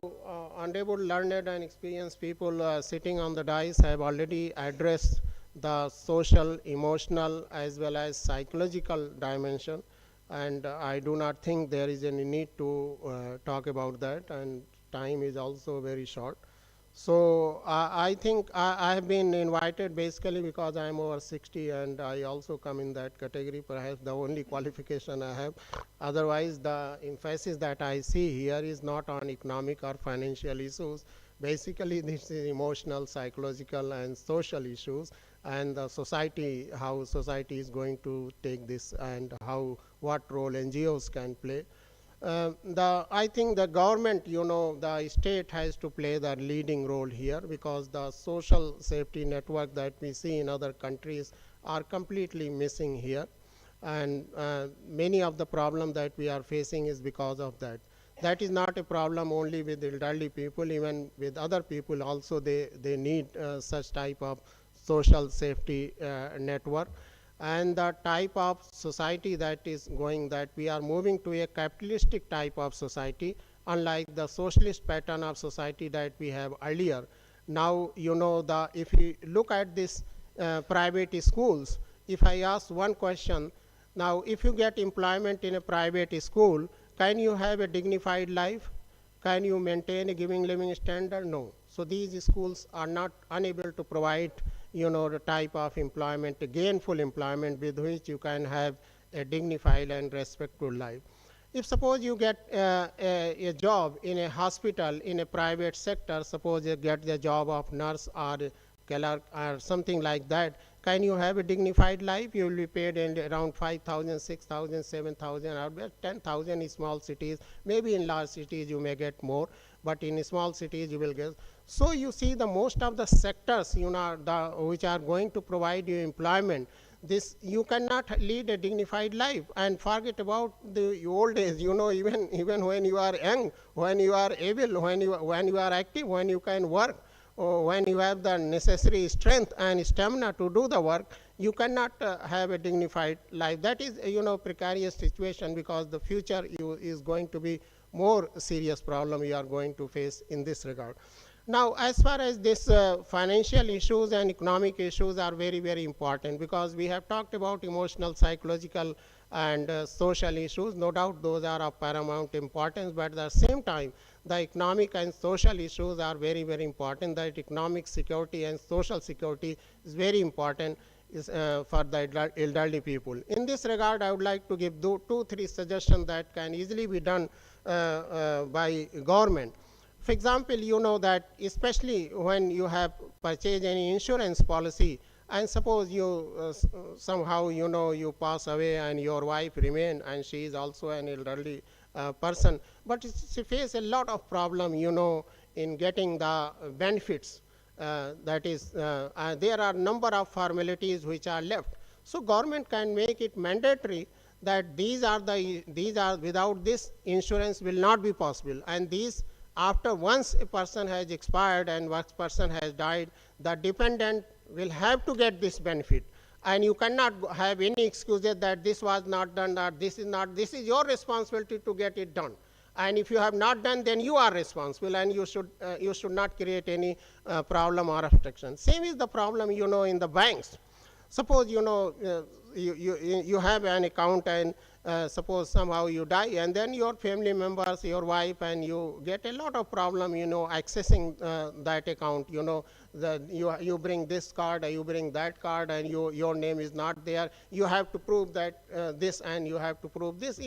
honorable learned and experienced people sitting on the dais have already addressed the social, emotional, as well as psychological dimension, and I do not think there is any need to talk about that, and time is also very short. So I think I have been invited basically because I am over 60 and I also come in that category, perhaps the only qualification I have. Otherwise, the emphasis that I see here is not on economic or financial issues. Basically, this is emotional, psychological, and social issues, and the society, how society is going to take this, and what role NGOs can play. I think the government, the state has to play the leading role here, because the social safety network that we see in other countries are completely missing here. And many of the problems that we are facing is because of that. That is not a problem only with elderly people, even with other people also they need such type of social safety network. And the type of society that is going, that we are moving to a capitalistic type of society, unlike the socialist pattern of society that we have earlier. Now, if you look at this private schools, if I ask one question, now if you get employment in a private school, can you have a dignified life? Can you maintain a given living standard? No. So these schools are not unable to provide the type of employment, gainful employment with which you can have a dignified and respectful life. If suppose you get a job in a hospital in a private sector, suppose you get the job of nurse or clerk or something like that, can you have a dignified life? You will be paid in around 5,000, 6,000, 7,000, or 10,000 in small cities. Maybe in large cities you may get more, but in small cities you will get. So you see, the most of the sectors, which are going to provide you employment, this you cannot lead a dignified life. And forget about the old days. Even when you are young, when you are able, when you are active, when you can work, or when you have the necessary strength and stamina to do the work, you cannot have a dignified life. That is precarious situation, because the future is going to be more serious problem you are going to face in this regard. Now, as far as this financial issues and economic issues are very, very important, because we have talked about emotional, psychological, and social issues. No doubt those are of paramount importance, but at the same time, the economic and social issues are very, very important. That economic security and social security is very important for the elderly people. In this regard, I would like to give 2-3 suggestions that can easily be done by government. For example, that especially when you have purchased any insurance policy, and suppose you somehow you pass away and your wife remain, and she is also an elderly person, but she faces a lot of problem in getting the benefits. That is, there are number of formalities which are left. So government can make it mandatory that these are without this, insurance will not be possible. And these, after once a person has expired and once person has died, the dependent will have to get this benefit. And you cannot have any excuses that this was not done, or this is your responsibility to get it done. And if you have not done, then you are responsible, and you should not create any problem or obstruction. Same is the problem in the banks. Suppose you have an account, and suppose somehow you die, and then your family members, your wife, and you get a lot of problem accessing that account. You bring this card, or you bring that card, and your name is not there. You have to prove that this, and you have to prove this.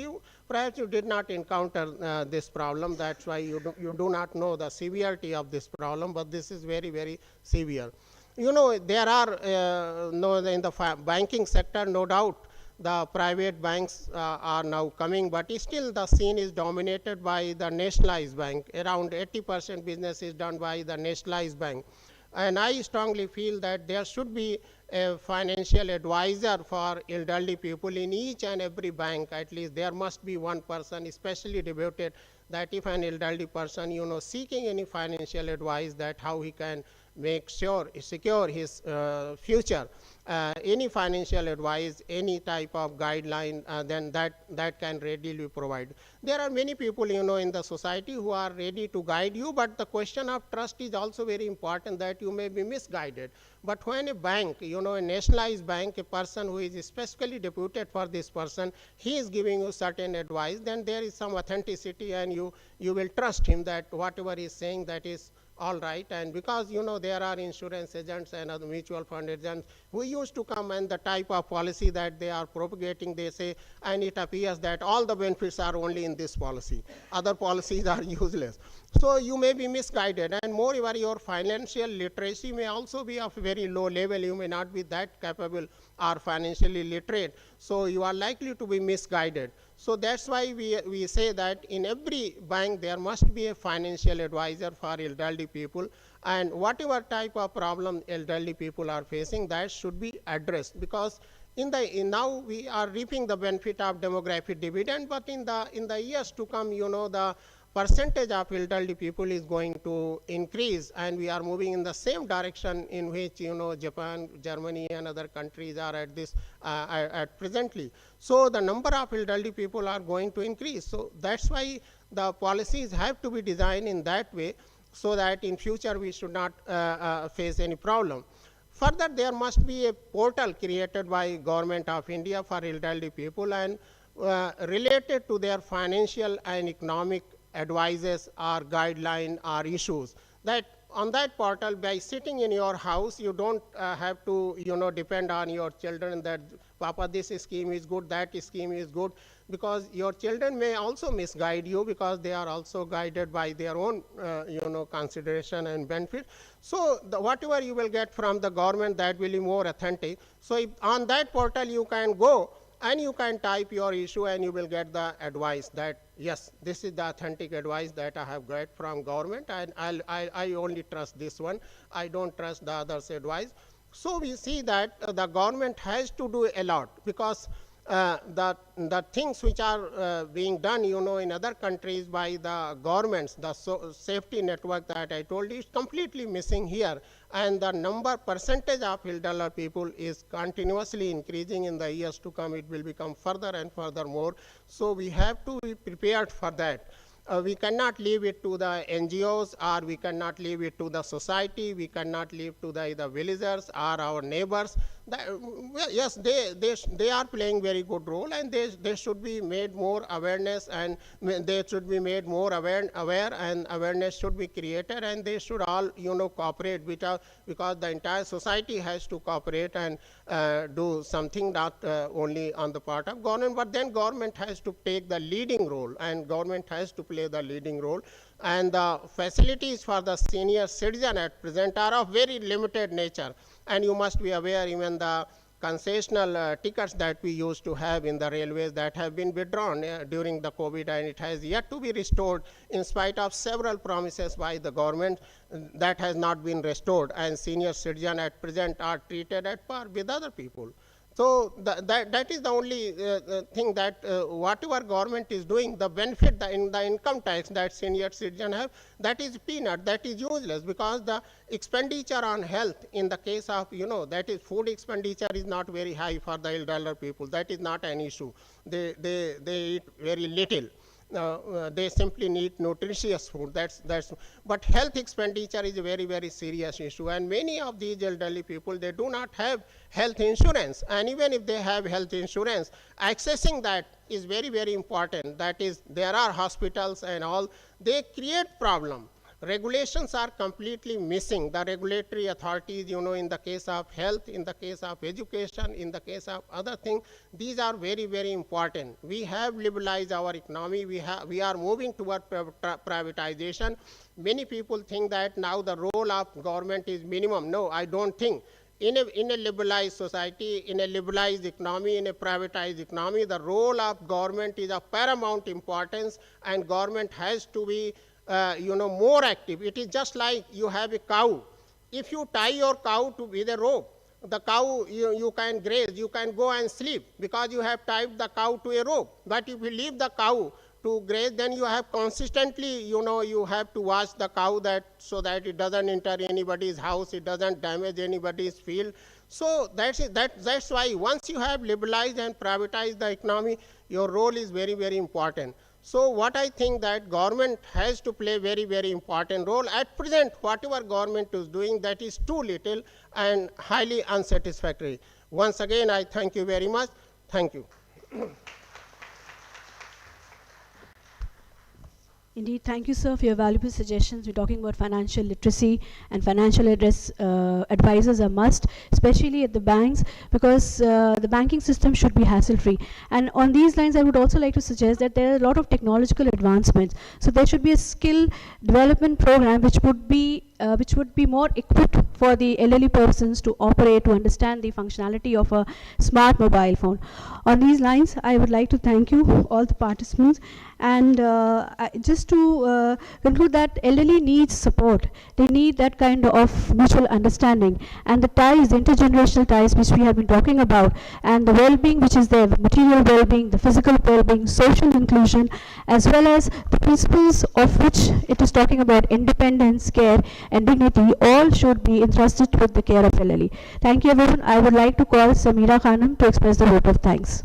Perhaps you did not encounter this problem. That's why you do not know the severity of this problem, but this is very, very severe. There are in the banking sector, no doubt the private banks are now coming, but still the scene is dominated by the nationalized bank. Around 80% business is done by the nationalized bank. And I strongly feel that there should be a financial advisor for elderly people in each and every bank. At least there must be one person especially devoted, that if an elderly person, seeking any financial advice, that how he can make sure, secure his future, any financial advice, any type of guideline, then that can readily be provided. There are many people, in the society who are ready to guide you, but the question of trust is also very important, that you may be misguided. But when a bank, a nationalized bank, a person who is specifically deputed for this person, he is giving you certain advice, then there is some authenticity, and you will trust him that whatever he is saying, that is all right. And because there are insurance agents and other mutual fund agents who used to come, and the type of policy that they are propagating, they say, and it appears that all the benefits are only in this policy, other policies are useless. So you may be misguided, and moreover your financial literacy may also be of very low level. You may not be that capable or financially literate, so you are likely to be misguided. So that's why we say that in every bank there must be a financial advisor for elderly people, and whatever type of problem elderly people are facing, that should be addressed, because now we are reaping the benefit of demographic dividend, but in the years to come, the percentage of elderly people is going to increase, and we are moving in the same direction in which Japan, Germany and other countries are at this at presently. So the number of elderly people are going to increase. So that's why the policies have to be designed in that way, so that in future we should not face any problem. Further, there must be a portal created by Government of India for elderly people, and related to their financial and economic advices or guideline or issues, that on that portal, by sitting in your house, you don't have to depend on your children that Papa, this scheme is good, that scheme is good, because your children may also misguide you, because they are also guided by their own consideration and benefit. So whatever you will get from the government, that will be more authentic. So if on that portal you can go and you can type your issue, and you will get the advice that yes, this is the authentic advice that I have got from government, and I only trust this one, I don't trust the others' advice. So we see that the government has to do a lot, because the things which are being done in other countries by the governments, the safety network that I told you, is completely missing here, and the percentage of elderly people is continuously increasing. In the years to come, it will become further and further more. So we have to be prepared for that. We cannot leave it to the NGOs, or we cannot leave it to the society, we cannot leave to the villagers or our neighbors. Yes, they are playing very good role, and they should be made more awareness, and they should be made more aware, and awareness should be created, and they should all cooperate, because the entire society has to cooperate and do something, not only on the part of government, but then government has to take the leading role, and government has to play the leading role. And the facilities for the senior citizen at present are of very limited nature, and you must be aware, even the concessional tickets that we used to have in the railways, that have been withdrawn during the COVID, and it has yet to be restored in spite of several promises by the government. That has not been restored, and senior citizens at present are treated at par with other people. So that is the only thing, that whatever government is doing, the benefit in the income tax that senior citizens have, that is peanut, that is useless, because the expenditure on health in the case of, that is food expenditure is not very high for the elderly people. That is not an issue. They eat very little. They simply need nutritious food. But health expenditure is a very, very serious issue, and many of these elderly people, they do not have health insurance, and even if they have health insurance, accessing that is very, very important. That is, there are hospitals and all, they create problem. Regulations are completely missing. The regulatory authorities, in the case of health, in the case of education, in the case of other things, these are very, very important. We have liberalized our economy. We are moving toward privatization. Many people think that now the role of government is minimum. No, I don't think. In a liberalized society, in a liberalized economy, in a privatized economy, the role of government is of paramount importance, and government has to be more active. It is just like you have a cow. if you tie your cow with a rope, the cow, you can graze, you can go and sleep because you have tied the cow to a rope. But if you leave the cow to graze, then you have consistently, you have to watch the cow so that it doesn't enter anybody's house, it doesn't damage anybody's field. So that's why once you have liberalized and privatized the economy, your role is very, very important. So what I think that government has to play very, very important role. At present, whatever government is doing, that is too little and highly unsatisfactory. Once again, I thank you very much. Thank you. Indeed, thank you, sir, for your valuable suggestions. We're talking about financial literacy, and financial address advisors are must, especially at the banks, because the banking system should be hassle-free. And on these lines, I would also like to suggest that there are a lot of technological advancements. So there should be a skill development program which would be more equipped for the elderly persons to operate, to understand the functionality of a smart mobile phone. On these lines, I would like to thank you, all the participants, and just to conclude that elderly needs support. They need that kind of mutual understanding, and the ties, the intergenerational ties which we have been talking about, and the well-being which is there, material well-being, the physical well-being, social inclusion, as well as the principles of which it is talking about, independence, care, and dignity, all should be entrusted with the care of elderly. Thank you, everyone. I would like to call Samira Khanum to express the vote of thanks.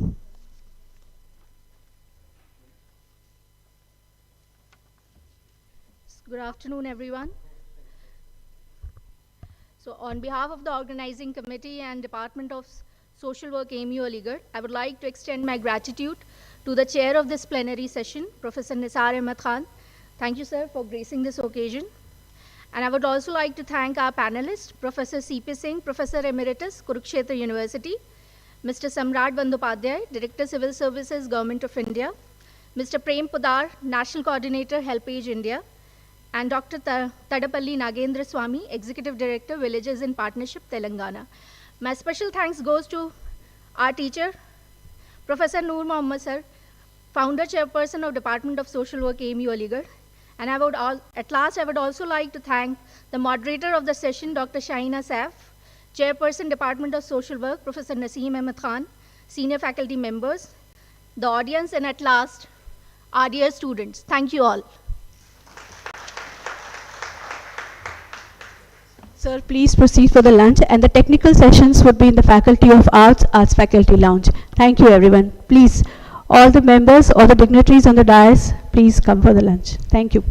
Good afternoon, everyone. So on behalf of the organizing committee and Department of Social Work, AMU Aligarh, I would like to extend my gratitude to the chair of this plenary session, Professor Nisar Ahmed Khan. Thank you, sir, for gracing this occasion. And I would also like to thank our panelists, Professor C.P. Singh, Professor Emeritus, Kurukshetra University, Mr. Samrat Bandyopadhyay, Director Civil Services, Government of India, Mr. Prem Pudar, National Coordinator, HelpAge India, and Dr. Tadapalli Nagendra Swami, Executive Director, Villages in Partnership, Telangana. My special thanks goes to our teacher, Professor Noor Mohammed sir, Founder Chairperson of Department of Social Work, AMU Aligarh. And at last, I would also like to thank the moderator of the session, Dr. Shahina Saif, Chairperson, Department of Social Work, Professor Naseem Ahmed Khan, senior faculty members, the audience, and at last, our dear students. Thank you all. Sir, please proceed for the lunch, and the technical sessions would be in the Faculty of Arts, Arts Faculty Lounge. Thank you, everyone. Please, all the members, all the dignitaries on the dais, please come for the lunch. Thank you.